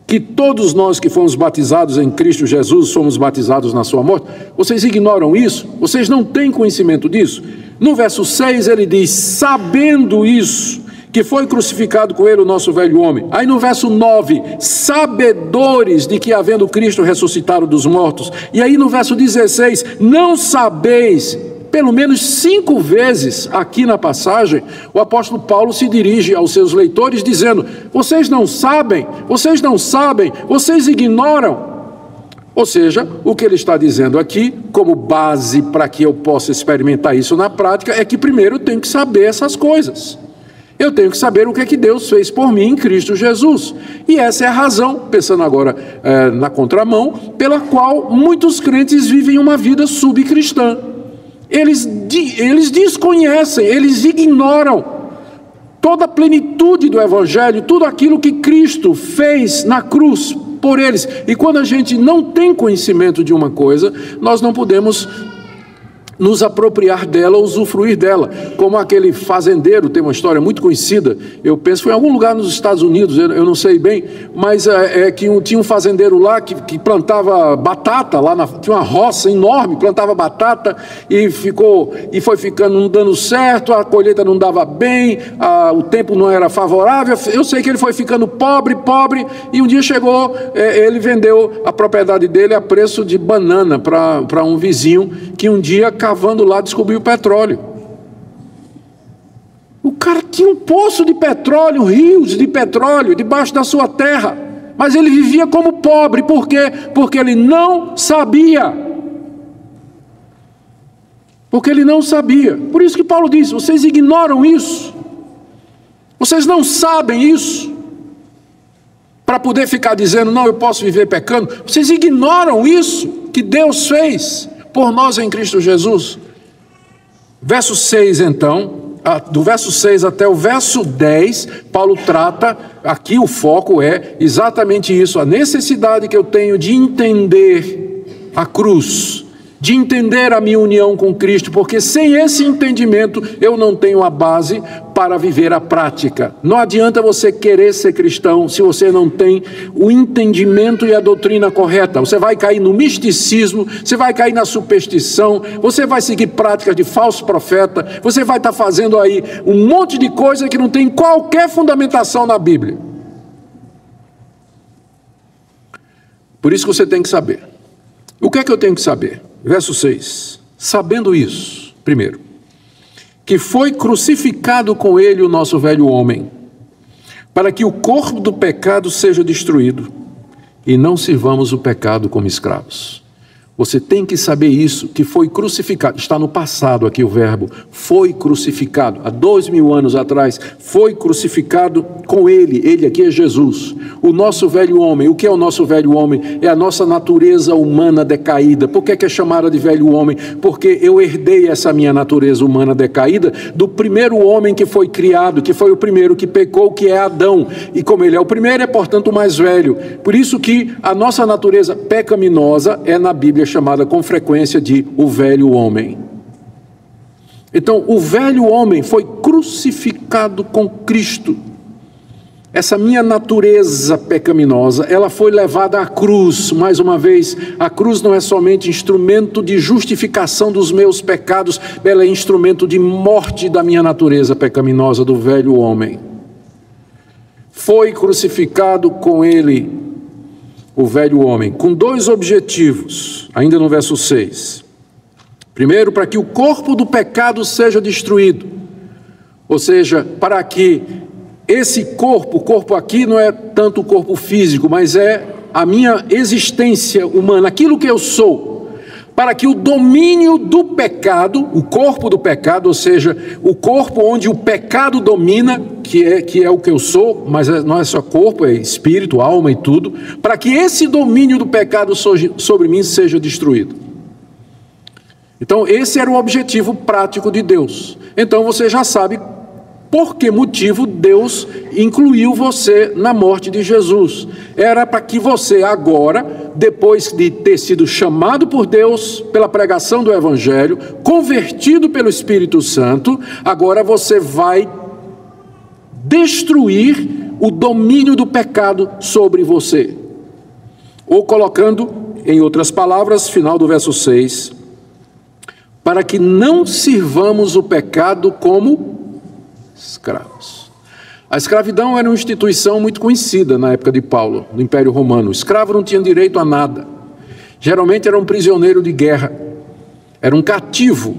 que todos nós que fomos batizados em Cristo Jesus somos batizados na sua morte? Vocês ignoram isso? Vocês não têm conhecimento disso? No verso 6 ele diz, sabendo isso, que foi crucificado com ele o nosso velho homem. Aí no verso 9, sabedores de que havendo Cristo ressuscitado dos mortos. E aí no verso 16, não sabeis. Pelo menos 5 vezes aqui na passagem, o apóstolo Paulo se dirige aos seus leitores dizendo, vocês não sabem, vocês ignoram. Ou seja, o que ele está dizendo aqui, como base para que eu possa experimentar isso na prática, é que primeiro eu tenho que saber essas coisas. Eu tenho que saber o que é que Deus fez por mim em Cristo Jesus. E essa é a razão, pensando agora na contramão, pela qual muitos crentes vivem uma vida subcristã. Eles desconhecem, eles ignoram toda a plenitude do Evangelho, tudo aquilo que Cristo fez na cruz por eles. E quando a gente não tem conhecimento de uma coisa, nós não podemos nos apropriar dela, usufruir dela, como aquele fazendeiro, tem uma história muito conhecida, eu penso, foi em algum lugar nos Estados Unidos, eu não sei bem, mas tinha um fazendeiro lá que plantava batata, tinha uma roça enorme, plantava batata, e foi ficando, não dando certo, a colheita não dava bem, o tempo não era favorável, eu sei que ele foi ficando pobre, e um dia chegou, ele vendeu a propriedade dele a preço de banana para um vizinho, que um dia cavando lá, descobriu petróleo. O cara tinha um poço de petróleo, rios de petróleo debaixo da sua terra, mas ele vivia como pobre. Por quê? Porque ele não sabia. Porque ele não sabia. Por isso que Paulo diz, vocês ignoram isso. Vocês não sabem isso. Para poder ficar dizendo, não, eu posso viver pecando. Vocês ignoram isso que Deus fez por nós em Cristo Jesus. Verso 6 então, do verso 6 até o verso 10, Paulo trata, aqui o foco é exatamente isso, a necessidade que eu tenho de entender a cruz, de entender a minha união com Cristo, porque sem esse entendimento eu não tenho a base para viver a prática. Não adianta você querer ser cristão se você não tem o entendimento e a doutrina correta. Você vai cair no misticismo, você vai cair na superstição, você vai seguir práticas de falso profeta, você vai estar fazendo aí um monte de coisa que não tem qualquer fundamentação na Bíblia. Por isso que você tem que saber. O que é que eu tenho que saber? Verso 6, sabendo isso, primeiro, que foi crucificado com ele o nosso velho homem, para que o corpo do pecado seja destruído, e não sirvamos o pecado como escravos. Você tem que saber isso, que foi crucificado, está no passado aqui o verbo, foi crucificado, há 2000 anos atrás, foi crucificado com ele aqui é Jesus, o nosso velho homem. O que é o nosso velho homem? É a nossa natureza humana decaída. Por que é chamada de velho homem? Porque eu herdei essa minha natureza humana decaída do primeiro homem que foi criado, que foi o primeiro que pecou, que é Adão, e como ele é o primeiro, é portanto o mais velho. Por isso que a nossa natureza pecaminosa é na Bíblia chamada com frequência de o velho homem. Então, o velho homem foi crucificado com Cristo. Essa minha natureza pecaminosa, ela foi levada à cruz. Mais uma vez, a cruz não é somente instrumento de justificação dos meus pecados, ela é instrumento de morte da minha natureza pecaminosa, do velho homem. foi crucificado com ele, o velho homem, com dois objetivos, ainda no verso 6. Primeiro, para que o corpo do pecado seja destruído, ou seja, para que esse corpo, o corpo aqui não é tanto o corpo físico, mas é a minha existência humana, aquilo que eu sou, para que o domínio do pecado, o corpo do pecado, ou seja, o corpo onde o pecado domina, que é o que eu sou, mas não é só corpo, é espírito, alma e tudo, para que esse domínio do pecado sobre mim seja destruído. Então esse era o objetivo prático de Deus. Então você já sabe por que motivo Deus incluiu você na morte de Jesus. Era para que você agora, depois de ter sido chamado por Deus pela pregação do Evangelho, convertido pelo Espírito Santo, agora você vai destruir o domínio do pecado sobre você. Ou colocando, em outras palavras, final do verso 6, para que não sirvamos o pecado como escravos. A escravidão era uma instituição muito conhecida na época de Paulo, no Império Romano. O escravo não tinha direito a nada. Geralmente era um prisioneiro de guerra, era um cativo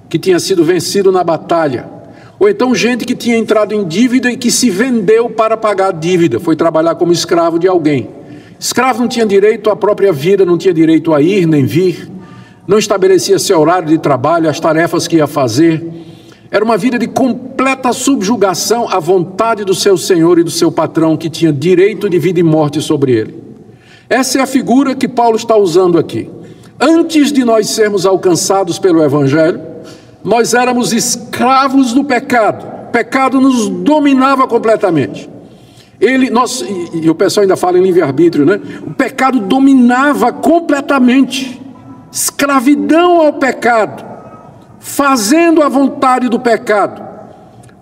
que tinha sido vencido na batalha, ou então gente que tinha entrado em dívida e que se vendeu para pagar a dívida, foi trabalhar como escravo de alguém. Escravo não tinha direito à própria vida, não tinha direito a ir nem vir, não estabelecia seu horário de trabalho, as tarefas que ia fazer. Era uma vida de completa subjugação à vontade do seu senhor e do seu patrão, que tinha direito de vida e morte sobre ele. Essa é a figura que Paulo está usando aqui. Antes de nós sermos alcançados pelo Evangelho, nós éramos escravos do pecado. O pecado nos dominava completamente. E o pessoal ainda fala em livre-arbítrio, né? O pecado dominava completamente. Escravidão ao pecado, fazendo a vontade do pecado.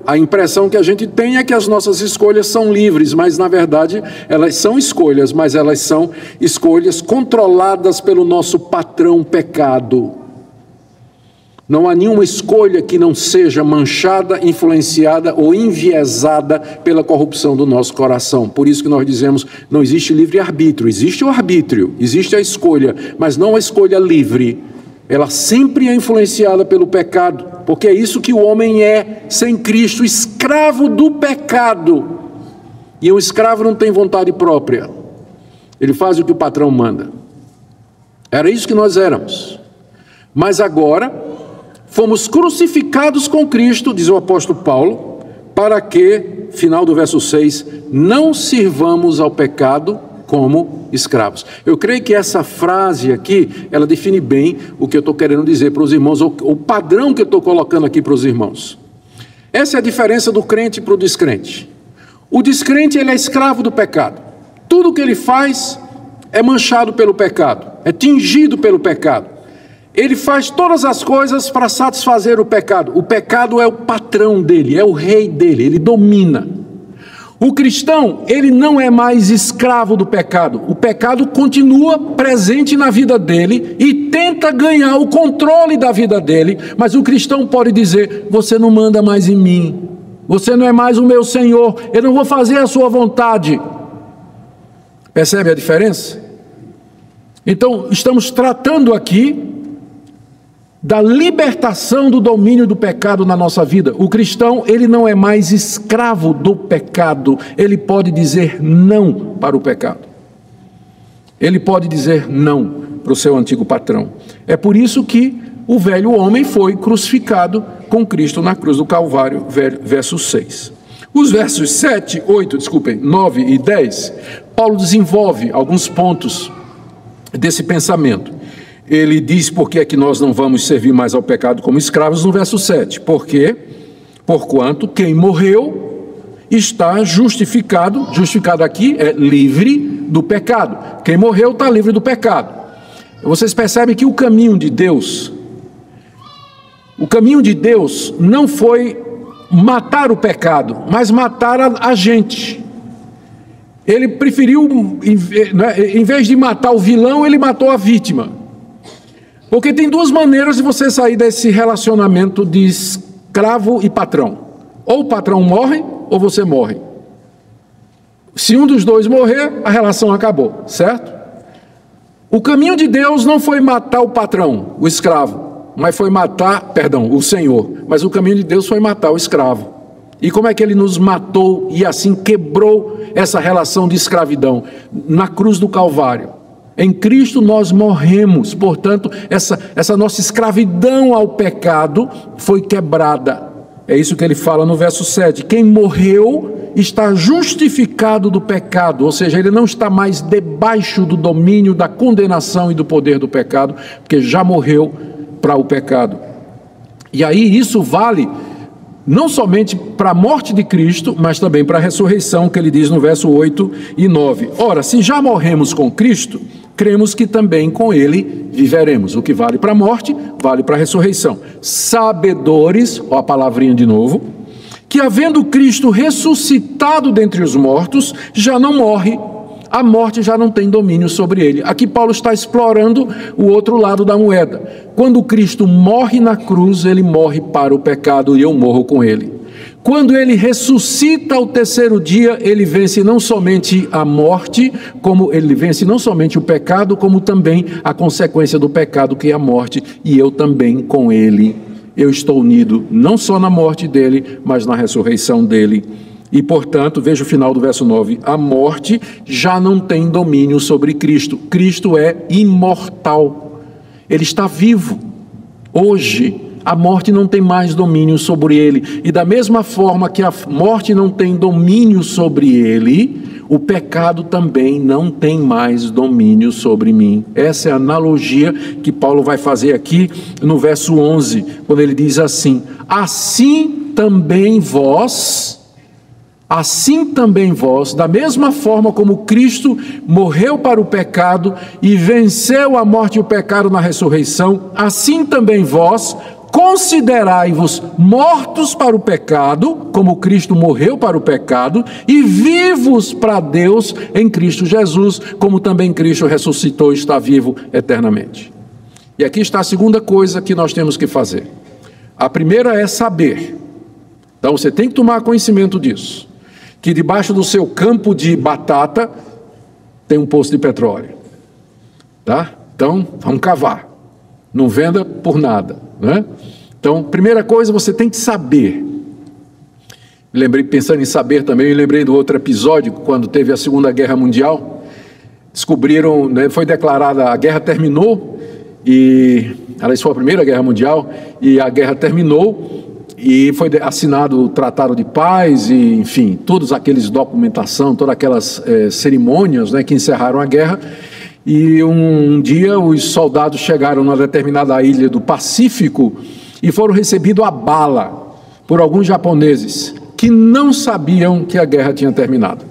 A impressão que a gente tem é que as nossas escolhas são livres, mas na verdade elas são escolhas, mas elas são escolhas controladas pelo nosso patrão pecado. Não há nenhuma escolha que não seja manchada, influenciada ou enviesada pela corrupção do nosso coração. Por isso que nós dizemos, não existe livre-arbítrio, existe o arbítrio, existe a escolha, mas não a escolha livre. Ela sempre é influenciada pelo pecado, porque é isso que o homem é, sem Cristo, escravo do pecado. E um escravo não tem vontade própria, ele faz o que o patrão manda. Era isso que nós éramos. Mas agora fomos crucificados com Cristo, diz o apóstolo Paulo, para que, final do verso 6, não sirvamos ao pecado como escravos. Eu creio que essa frase aqui, ela define bem o que eu estou querendo dizer para os irmãos, ou o padrão que eu estou colocando aqui para os irmãos. Essa é a diferença do crente para o descrente. O descrente, ele é escravo do pecado. Tudo que ele faz é manchado pelo pecado, é tingido pelo pecado. Ele faz todas as coisas para satisfazer o pecado. O pecado é o patrão dele, é o rei dele, ele domina. O cristão, ele não é mais escravo do pecado. O pecado continua presente na vida dele e tenta ganhar o controle da vida dele, mas o cristão pode dizer, você não manda mais em mim, você não é mais o meu Senhor, eu não vou fazer a sua vontade. Percebe a diferença? Então, estamos tratando aqui da libertação do domínio do pecado na nossa vida. O cristão, ele não é mais escravo do pecado, ele pode dizer não para o pecado. Ele pode dizer não para o seu antigo patrão. É por isso que o velho homem foi crucificado com Cristo na cruz do Calvário, verso 6. Os versos 9 e 10, Paulo desenvolve alguns pontos desse pensamento. Ele diz por que é que nós não vamos servir mais ao pecado como escravos no verso 7. Porque, porquanto quem morreu está justificado, justificado aqui é livre do pecado. Quem morreu está livre do pecado. Vocês percebem que o caminho de Deus não foi matar o pecado, mas matar a gente. Ele preferiu, em vez de matar o vilão, ele matou a vítima. Porque tem duas maneiras de você sair desse relacionamento de escravo e patrão. Ou o patrão morre, ou você morre. Se um dos dois morrer, a relação acabou, certo? O caminho de Deus não foi matar o patrão, o escravo, mas foi matar, o senhor. Mas o caminho de Deus foi matar o escravo. E como é que ele nos matou e assim quebrou essa relação de escravidão? Na cruz do Calvário. Em Cristo nós morremos, portanto, essa nossa escravidão ao pecado foi quebrada. É isso que ele fala no verso 7. Quem morreu está justificado do pecado, ou seja, ele não está mais debaixo do domínio, da condenação e do poder do pecado, porque já morreu para o pecado. E aí isso vale não somente para a morte de Cristo, mas também para a ressurreição, que ele diz no verso 8 e 9. Ora, se já morremos com Cristo, cremos que também com ele viveremos. O que vale para a morte, vale para a ressurreição. Sabedores, ó a palavrinha de novo, que havendo Cristo ressuscitado dentre os mortos, já não morre, a morte já não tem domínio sobre ele. Aqui Paulo está explorando o outro lado da moeda. Quando Cristo morre na cruz, ele morre para o pecado e eu morro com ele. Quando ele ressuscita ao terceiro dia, ele vence não somente a morte, como ele vence não somente o pecado, como também a consequência do pecado, que é a morte, e eu também com ele. Eu estou unido não só na morte dele, mas na ressurreição dele. E, portanto, veja o final do verso 9, a morte já não tem domínio sobre Cristo. Cristo é imortal. Ele está vivo. Hoje, a morte não tem mais domínio sobre ele. E da mesma forma que a morte não tem domínio sobre ele, o pecado também não tem mais domínio sobre mim. Essa é a analogia que Paulo vai fazer aqui no verso 11, quando ele diz assim: assim também vós, da mesma forma como Cristo morreu para o pecado e venceu a morte e o pecado na ressurreição, assim também vós considerai-vos mortos para o pecado, como Cristo morreu para o pecado, e vivos para Deus em Cristo Jesus, como também Cristo ressuscitou e está vivo eternamente. E aqui está a segunda coisa que nós temos que fazer. A primeira é saber. Então você tem que tomar conhecimento disso, que debaixo do seu campo de batata tem um poço de petróleo, tá? Então vamos cavar, não venda por nada, né? Então, primeira coisa, você tem que saber. Pensando em saber também, eu lembrei do outro episódio, quando teve a Segunda Guerra Mundial, descobriram, né, foi declarada, a guerra terminou, e aliás, foi a Primeira Guerra Mundial, e a guerra terminou, e foi assinado o Tratado de Paz, e enfim, todas aquelas documentação, todas aquelas cerimônias, né, que encerraram a guerra. E um dia os soldados chegaram numa determinada ilha do Pacífico e foram recebidos a bala por alguns japoneses que não sabiam que a guerra tinha terminado.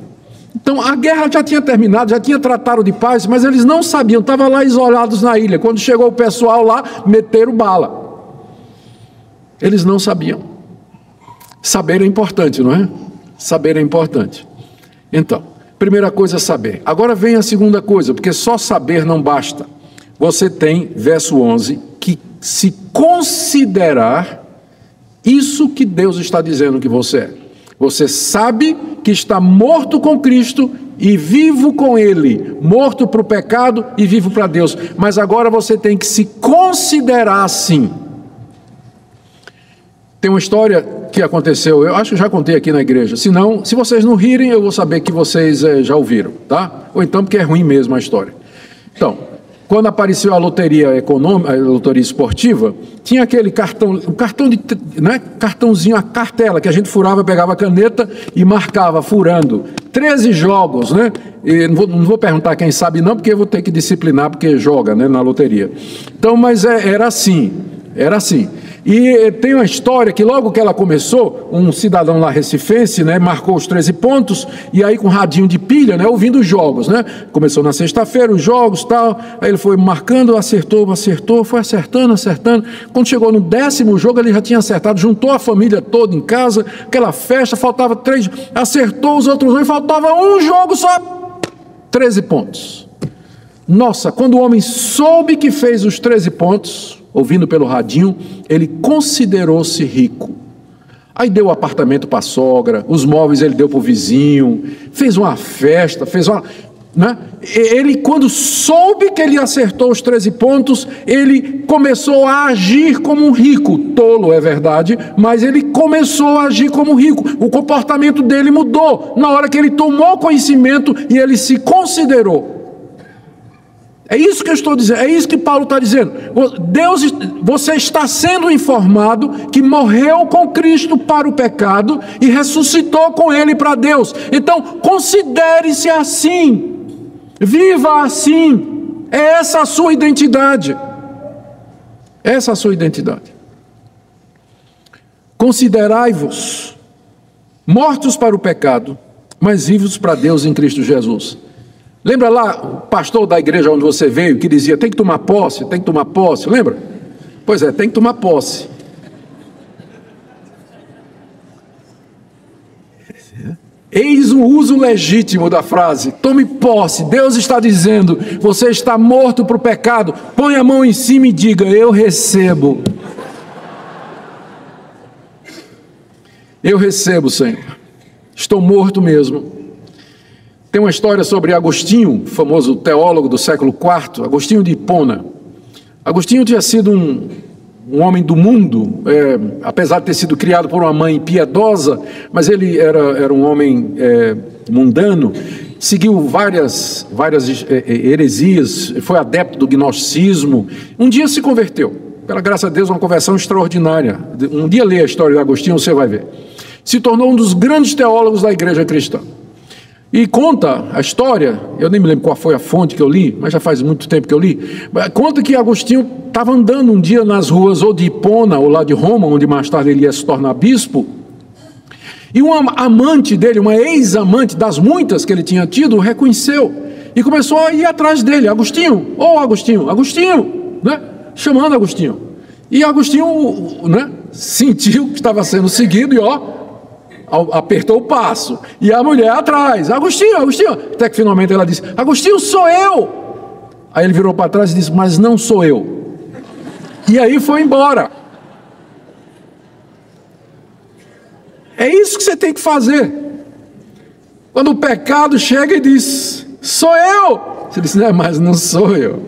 Então a guerra já tinha terminado, já tinha tratado de paz, mas eles não sabiam, estavam lá isolados na ilha. Quando chegou o pessoal lá, meteram bala. Eles não sabiam. Saber é importante, não é? Saber é importante. Então, primeira coisa é saber. Agora vem a segunda coisa, porque só saber não basta. Você tem, verso 11, que se considerar isso que Deus está dizendo que você é. Você sabe que está morto com Cristo e vivo com Ele. Morto para o pecado e vivo para Deus. Mas agora você tem que se considerar assim. Tem uma história que aconteceu, eu acho que já contei aqui na igreja. Se não, se vocês não rirem, eu vou saber que vocês já ouviram, tá? Ou então porque é ruim mesmo a história. Então, quando apareceu a loteria econômica, a loteria esportiva, tinha aquele cartão, cartãozinho, a cartela que a gente furava, pegava a caneta e marcava, furando. 13 jogos, né? E não vou perguntar quem sabe não, porque eu vou ter que disciplinar, porque joga, né, na loteria. Então, mas era assim. E tem uma história que logo que ela começou, um cidadão lá recifense, né, marcou os 13 pontos, e aí com radinho de pilha, né, ouvindo os jogos, né, começou na sexta-feira os jogos, tal, aí ele foi marcando, acertou, foi acertando, quando chegou no 10º jogo ele já tinha acertado, juntou a família toda em casa, aquela festa, faltava 3, acertou os outros dois, faltava um jogo só, 13 pontos. Nossa, quando o homem soube que fez os 13 pontos, ouvindo pelo radinho, ele considerou-se rico. Aí deu o apartamento para a sogra, os móveis ele deu para o vizinho, fez uma festa, né? Ele, quando soube que ele acertou os 13 pontos, ele começou a agir como um rico, tolo é verdade, mas ele começou a agir como um rico. O comportamento dele mudou na hora que ele tomou conhecimento e ele se considerou. É isso que eu estou dizendo, é isso que Paulo está dizendo. Você está sendo informado que morreu com Cristo para o pecado e ressuscitou com ele para Deus. Então, considere-se assim, viva assim. É essa a sua identidade. Essa a sua identidade. Considerai-vos mortos para o pecado, mas vivos para Deus em Cristo Jesus. Lembra lá o pastor da igreja onde você veio que dizia, tem que tomar posse, lembra? Pois é, tem que tomar posse. Eis o uso legítimo da frase, tome posse. Deus está dizendo, você está morto para o pecado, põe a mão em cima e diga, eu recebo. Eu recebo, Senhor. Estou morto mesmo. Tem uma história sobre Agostinho, famoso teólogo do século IV, Agostinho de Hipona. Agostinho tinha sido um homem do mundo, apesar de ter sido criado por uma mãe piedosa, mas ele era um homem mundano, seguiu várias heresias, foi adepto do gnosticismo. Um dia se converteu, pela graça de Deus, uma conversão extraordinária. Um dia lê a história de Agostinho, você vai ver. Se tornou um dos grandes teólogos da igreja cristã. E conta a história, eu nem me lembro qual foi a fonte que eu li, mas já faz muito tempo que eu li, conta que Agostinho estava andando um dia nas ruas ou de Hipona ou lá de Roma, onde mais tarde ele ia se tornar bispo, e uma amante dele, uma ex-amante das muitas que ele tinha tido, o reconheceu e começou a ir atrás dele. Agostinho, Agostinho, né? Chamando Agostinho. E Agostinho, né, sentiu que estava sendo seguido e apertou o passo, e a mulher atrás, Agostinho, até que finalmente ela disse, Agostinho, sou eu. Aí ele virou para trás e disse, mas não sou eu. E aí foi embora. É isso que você tem que fazer. Quando o pecado chega e diz, sou eu. Você diz, não, mas não sou eu.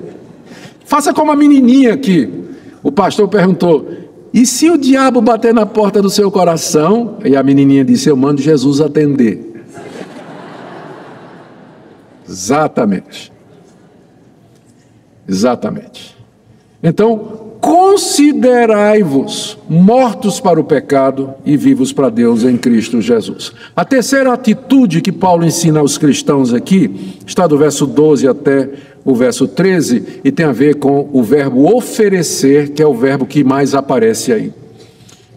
Faça como a menininha aqui. O pastor perguntou, e se o diabo bater na porta do seu coração? E a menininha disse, eu mando Jesus atender. Exatamente. Então, considerai-vos mortos para o pecado e vivos para Deus em Cristo Jesus. A terceira atitude que Paulo ensina aos cristãos aqui, está do verso 12 até o verso 13, e tem a ver com o verbo oferecer, que é o verbo que mais aparece aí.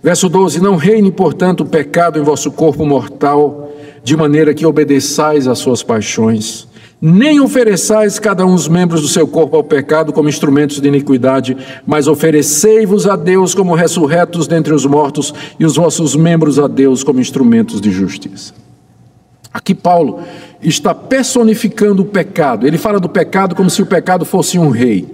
Verso 12, não reine, portanto, o pecado em vosso corpo mortal, de maneira que obedeçais às suas paixões, nem ofereçais cada um os membros do seu corpo ao pecado como instrumentos de iniquidade, mas oferecei-vos a Deus como ressurretos dentre os mortos, e os vossos membros a Deus como instrumentos de justiça. Aqui Paulo está personificando o pecado. Ele fala do pecado como se o pecado fosse um rei.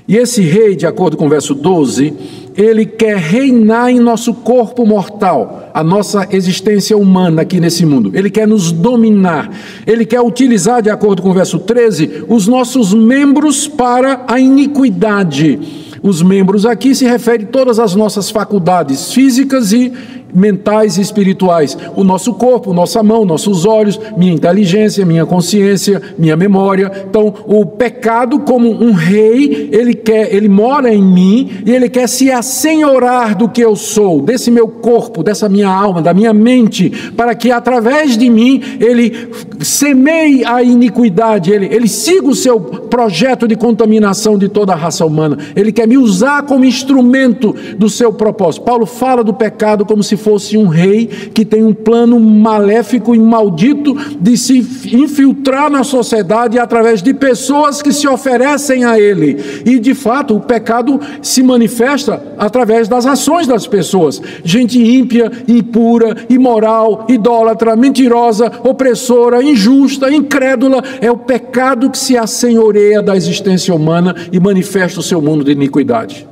E esse rei, de acordo com o verso 12, ele quer reinar em nosso corpo mortal, a nossa existência humana aqui nesse mundo. Ele quer nos dominar. Ele quer utilizar, de acordo com o verso 13, os nossos membros para a iniquidade. Os membros aqui se referem a todas as nossas faculdades físicas e mentais e espirituais, o nosso corpo, nossa mão, nossos olhos, minha inteligência, minha consciência, minha memória. Então, o pecado, como um rei, ele mora em mim e ele quer se assenhorar do que eu sou, desse meu corpo, dessa minha alma, da minha mente, para que através de mim ele semeie a iniquidade, ele siga o seu projeto de contaminação de toda a raça humana. Ele quer me usar como instrumento do seu propósito. Paulo fala do pecado como se fosse um rei que tem um plano maléfico e maldito de se infiltrar na sociedade através de pessoas que se oferecem a ele. E de fato o pecado se manifesta através das ações das pessoas. Gente ímpia, impura, imoral, idólatra, mentirosa, opressora, injusta, incrédula. É o pecado que se assenhoreia da existência humana e manifesta o seu mundo de iniquidade.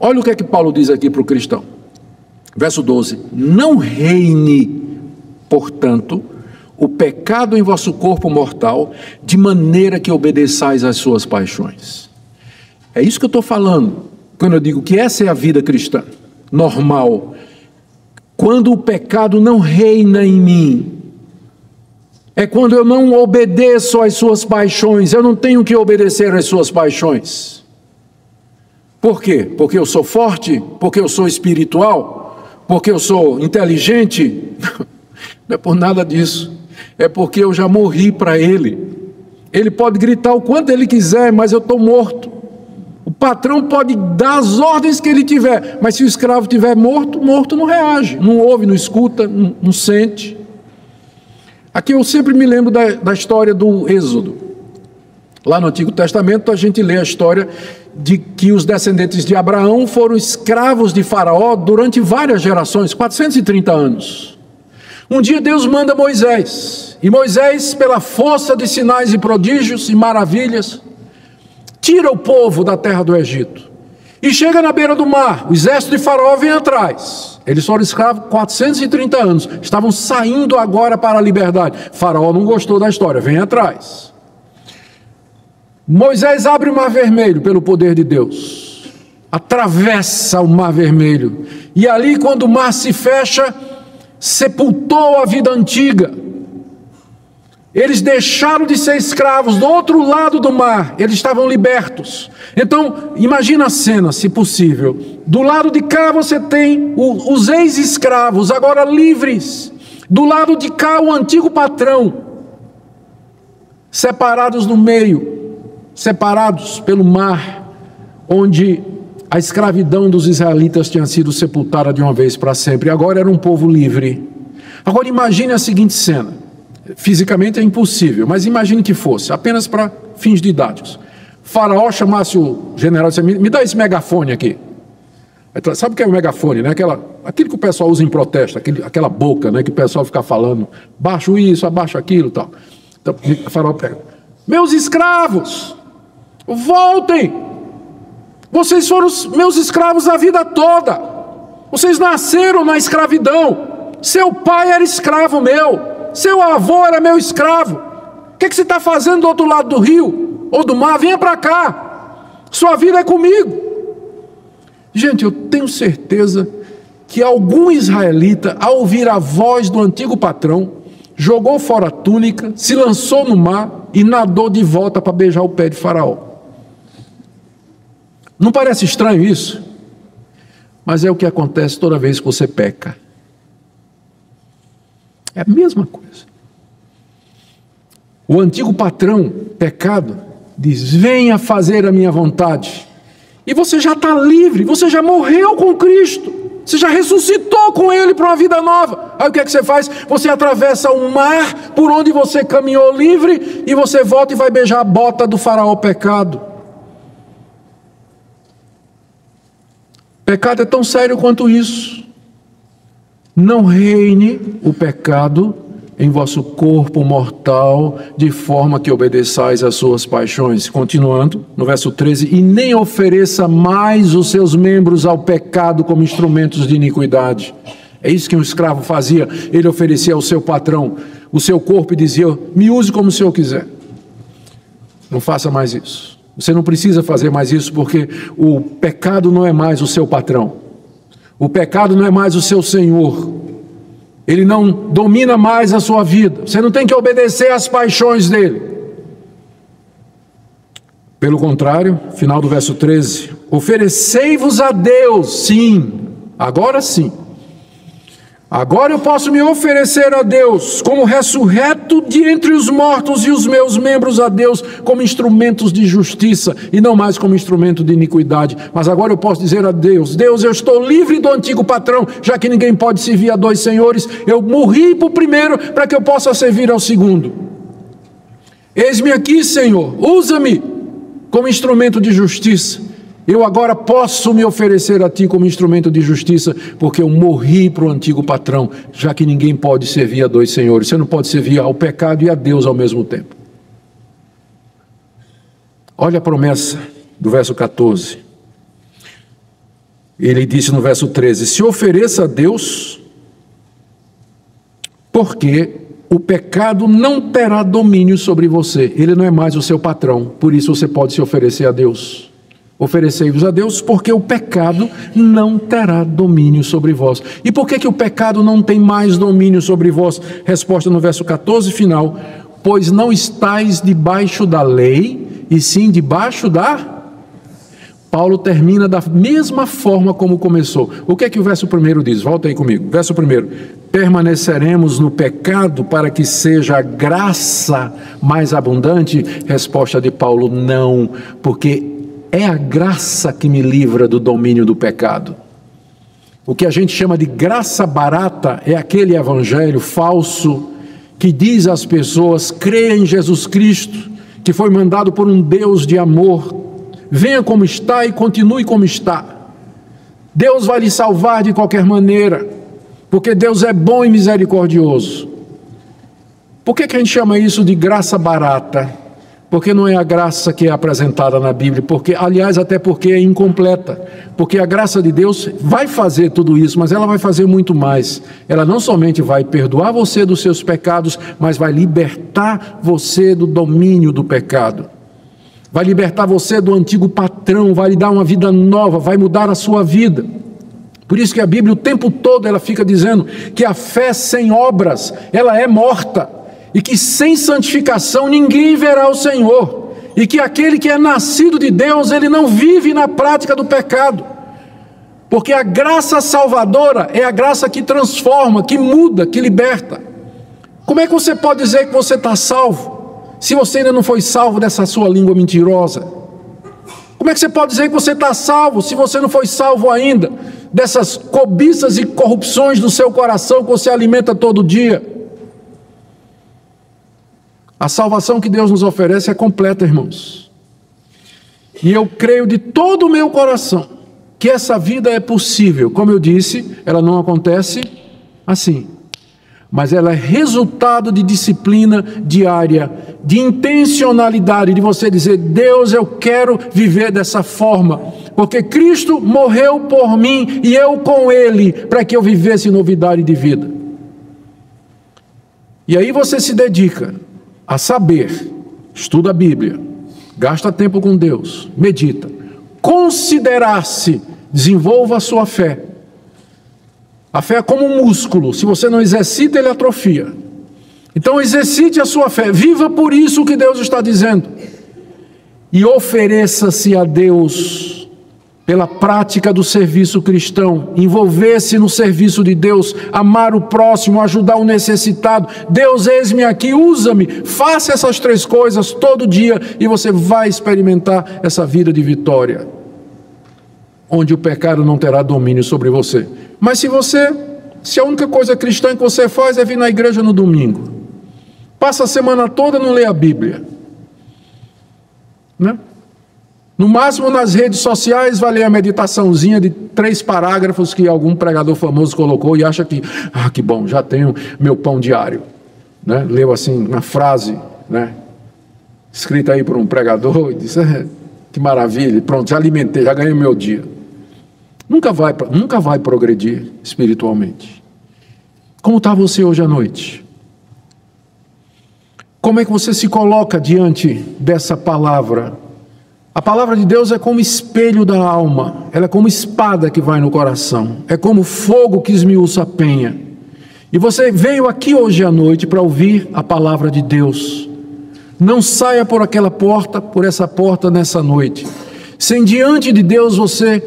Olha o que é que Paulo diz aqui para o cristão. Verso 12, não reine, portanto, o pecado em vosso corpo mortal, de maneira que obedeçais às suas paixões. É isso que eu estou falando, quando eu digo que essa é a vida cristã, normal. Quando o pecado não reina em mim, é quando eu não obedeço às suas paixões. Eu não tenho que obedecer às suas paixões. Por quê? Porque eu sou forte? Porque eu sou espiritual? Porque eu sou inteligente? Não é por nada disso. É porque eu já morri para ele. Ele pode gritar o quanto ele quiser, mas eu estou morto. O patrão pode dar as ordens que ele tiver, mas se o escravo estiver morto, morto não reage, não ouve, não escuta, não sente. Aqui eu sempre me lembro da história do Êxodo. Lá no Antigo Testamento a gente lê a história de que os descendentes de Abraão foram escravos de Faraó durante várias gerações, 430 anos. Um dia Deus manda Moisés, e Moisés, pela força de sinais e prodígios e maravilhas, tira o povo da terra do Egito e chega na beira do mar. O exército de Faraó vem atrás. Eles foram escravos 430 anos, estavam saindo agora para a liberdade. Faraó não gostou da história, vem atrás. Moisés abre o mar vermelho pelo poder de Deus, atravessa o mar vermelho, e ali, quando o mar se fecha, sepultou a vida antiga. Eles deixaram de ser escravos do outro lado do mar, eles estavam libertos. Então, imagina a cena, se possível. Do lado de cá você tem os ex-escravos, agora livres. Do lado de cá, o antigo patrão, separados no meio, separados pelo mar, onde a escravidão dos israelitas tinha sido sepultada de uma vez para sempre. Agora era um povo livre. Agora imagine a seguinte cena. Fisicamente é impossível, mas imagine que fosse, apenas para fins didáticos. Faraó chamasse o general e disse: me dá esse megafone aqui. Sabe o que é o megafone, né? Aquilo que o pessoal usa em protesto, aquela boca, né? Que o pessoal fica falando, baixo isso, abaixo aquilo e tal. Então o Faraó pega: meus escravos, voltem! Vocês foram meus escravos a vida toda. Vocês nasceram na escravidão. Seu pai era escravo meu. Seu avô era meu escravo. O que você está fazendo do outro lado do rio ou do mar? Venha para cá. Sua vida é comigo. Gente, eu tenho certeza que algum israelita, ao ouvir a voz do antigo patrão, jogou fora a túnica, se lançou no mar e nadou de volta para beijar o pé de Faraó. Não parece estranho isso? Mas é o que acontece toda vez que você peca. É a mesma coisa. O antigo patrão, pecado, diz: venha fazer a minha vontade. E você já está livre, você já morreu com Cristo, você já ressuscitou com Ele para uma vida nova. Aí o que é que você faz? Você atravessa o mar por onde você caminhou livre e você volta e vai beijar a bota do faraó pecado. Pecado é tão sério quanto isso. Não reine o pecado em vosso corpo mortal, de forma que obedeçais às suas paixões. Continuando, no verso 13: e nem ofereça mais os seus membros ao pecado como instrumentos de iniquidade. É isso que um escravo fazia. Ele oferecia ao seu patrão o seu corpo e dizia: me use como o senhor quiser. Não faça mais isso. Você não precisa fazer mais isso, porque o pecado não é mais o seu patrão. O pecado não é mais o seu senhor. Ele não domina mais a sua vida. Você não tem que obedecer às paixões dele. Pelo contrário, final do verso 13: oferecei-vos a Deus, sim, agora sim. Agora eu posso me oferecer a Deus como ressurreto de entre os mortos, e os meus membros a Deus como instrumentos de justiça e não mais como instrumento de iniquidade. Mas agora eu posso dizer a Deus: Deus, eu estou livre do antigo patrão, já que ninguém pode servir a dois senhores. Eu morri para o primeiro para que eu possa servir ao segundo. Eis-me aqui, Senhor, usa-me como instrumento de justiça. Eu agora posso me oferecer a Ti como instrumento de justiça, porque eu morri para o antigo patrão, já que ninguém pode servir a dois senhores. Você não pode servir ao pecado e a Deus ao mesmo tempo. Olha a promessa do verso 14. Ele disse no verso 13: se ofereça a Deus, porque o pecado não terá domínio sobre você. Ele não é mais o seu patrão. Por isso você pode se oferecer a Deus. Oferecei-vos a Deus, porque o pecado não terá domínio sobre vós. E por que o pecado não tem mais domínio sobre vós? Resposta no verso 14, final. Pois não estáis debaixo da lei, e sim debaixo da... Paulo termina da mesma forma como começou. O que é que o verso 1 diz? Volta aí comigo. Verso 1. Permaneceremos no pecado para que seja a graça mais abundante? Resposta de Paulo, não, porque é a graça que me livra do domínio do pecado. O que a gente chama de graça barata é aquele evangelho falso que diz às pessoas: creia em Jesus Cristo, que foi mandado por um Deus de amor. Venha como está e continue como está. Deus vai lhe salvar de qualquer maneira, porque Deus é bom e misericordioso. Por que a gente chama isso de graça barata? Porque não é a graça que é apresentada na Bíblia, aliás, até porque é incompleta. Porque a graça de Deus vai fazer tudo isso, mas ela vai fazer muito mais. Ela não somente vai perdoar você dos seus pecados, mas vai libertar você do domínio do pecado. Vai libertar você do antigo patrão, vai lhe dar uma vida nova, vai mudar a sua vida. Por isso que a Bíblia o tempo todo ela fica dizendo que a fé sem obras, ela é morta. E que sem santificação ninguém verá o Senhor. E que aquele que é nascido de Deus, ele não vive na prática do pecado. Porque a graça salvadora é a graça que transforma, que muda, que liberta. Como é que você pode dizer que você está salvo, se você ainda não foi salvo dessa sua língua mentirosa? Como é que você pode dizer que você está salvo, se você não foi salvo ainda dessas cobiças e corrupções do seu coração que você alimenta todo dia? A salvação que Deus nos oferece é completa, irmãos. E eu creio de todo o meu coração que essa vida é possível. Como eu disse, ela não acontece assim. Mas ela é resultado de disciplina diária, de intencionalidade, de você dizer: Deus, eu quero viver dessa forma, porque Cristo morreu por mim e eu com Ele, para que eu vivesse novidade de vida. E aí você se dedica a saber, estuda a Bíblia, gasta tempo com Deus, medita, considerar-se, desenvolva a sua fé. A fé é como um músculo, se você não exercita, ele atrofia. Então exercite a sua fé, viva por isso que Deus está dizendo. E ofereça-se a Deus pela prática do serviço cristão, envolver-se no serviço de Deus, amar o próximo, ajudar o necessitado. Deus, eis-me aqui, usa-me. Faça essas 3 coisas todo dia e você vai experimentar essa vida de vitória, onde o pecado não terá domínio sobre você. Mas se a única coisa cristã que você faz é vir na igreja no domingo, passa a semana toda e não lê a Bíblia, né? No máximo nas redes sociais vai ler a meditaçãozinha de 3 parágrafos que algum pregador famoso colocou e acha que, que bom, já tenho meu pão diário, né? Leu assim uma frase, né, escrita aí por um pregador e disse: que maravilha, pronto, já alimentei, já ganhei o meu dia. Nunca vai progredir espiritualmente. Como está você hoje à noite? Como é que você se coloca diante dessa palavra? A palavra de Deus é como espelho da alma, ela é como espada que vai no coração, é como fogo que esmiuça a penha. E você veio aqui hoje à noite para ouvir a palavra de Deus. Não saia por aquela porta, por essa porta nessa noite, sem diante de Deus você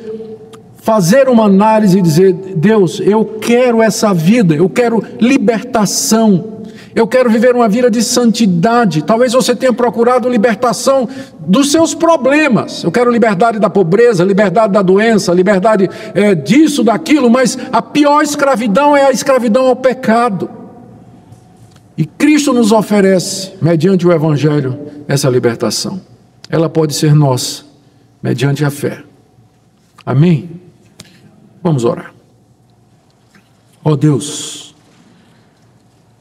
fazer uma análise e dizer: Deus, eu quero essa vida, eu quero libertação, eu quero viver uma vida de santidade. Talvez você tenha procurado libertação dos seus problemas. Eu quero liberdade da pobreza, liberdade da doença, liberdade disso, daquilo, mas a pior escravidão é a escravidão ao pecado. E Cristo nos oferece, mediante o Evangelho, essa libertação. Ela pode ser nossa, mediante a fé. Amém? Vamos orar. Ó Deus,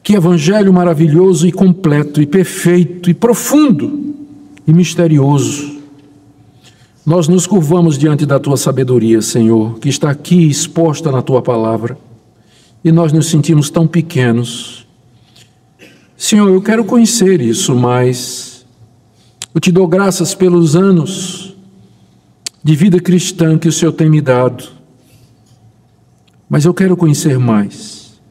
que evangelho maravilhoso e completo e perfeito e profundo e misterioso. Nós nos curvamos diante da tua sabedoria, Senhor, que está aqui exposta na tua palavra, e nós nos sentimos tão pequenos. Senhor, eu quero conhecer isso, mas eu te dou graças pelos anos de vida cristã que o Senhor tem me dado. Mas eu quero conhecer mais.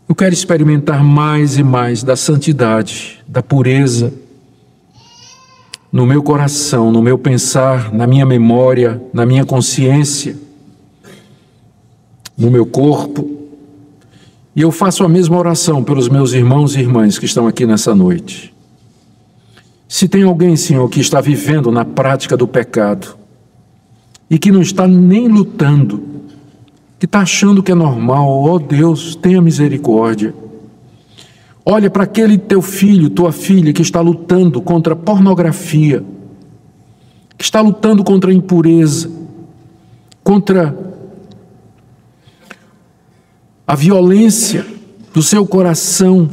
Eu quero experimentar mais e mais da santidade, da pureza, no meu coração, no meu pensar, na minha memória, na minha consciência, no meu corpo. E eu faço a mesma oração pelos meus irmãos e irmãs que estão aqui nessa noite. Se tem alguém, Senhor, que está vivendo na prática do pecado e que não está nem lutando, que está achando que é normal, ó Deus, tenha misericórdia. Olha para aquele teu filho, tua filha que está lutando contra a pornografia, que está lutando contra a impureza, contra a violência do seu coração,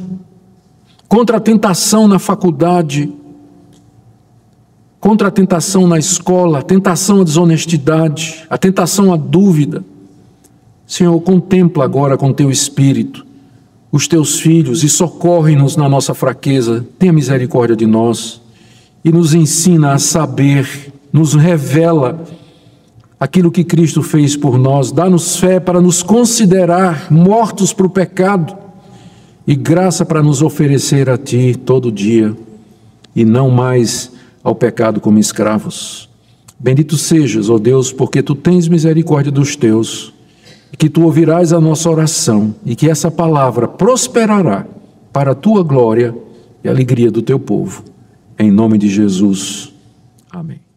contra a tentação na faculdade, contra a tentação na escola, a tentação à desonestidade, a tentação à dúvida. Senhor, contempla agora com teu Espírito os teus filhos e socorre-nos na nossa fraqueza. Tenha misericórdia de nós e nos ensina a saber, nos revela aquilo que Cristo fez por nós. Dá-nos fé para nos considerar mortos para o pecado e graça para nos oferecer a Ti todo dia e não mais ao pecado como escravos. Bendito sejas, ó Deus, porque Tu tens misericórdia dos Teus, e que Tu ouvirás a nossa oração e que essa palavra prosperará para a Tua glória e a alegria do Teu povo. Em nome de Jesus. Amém.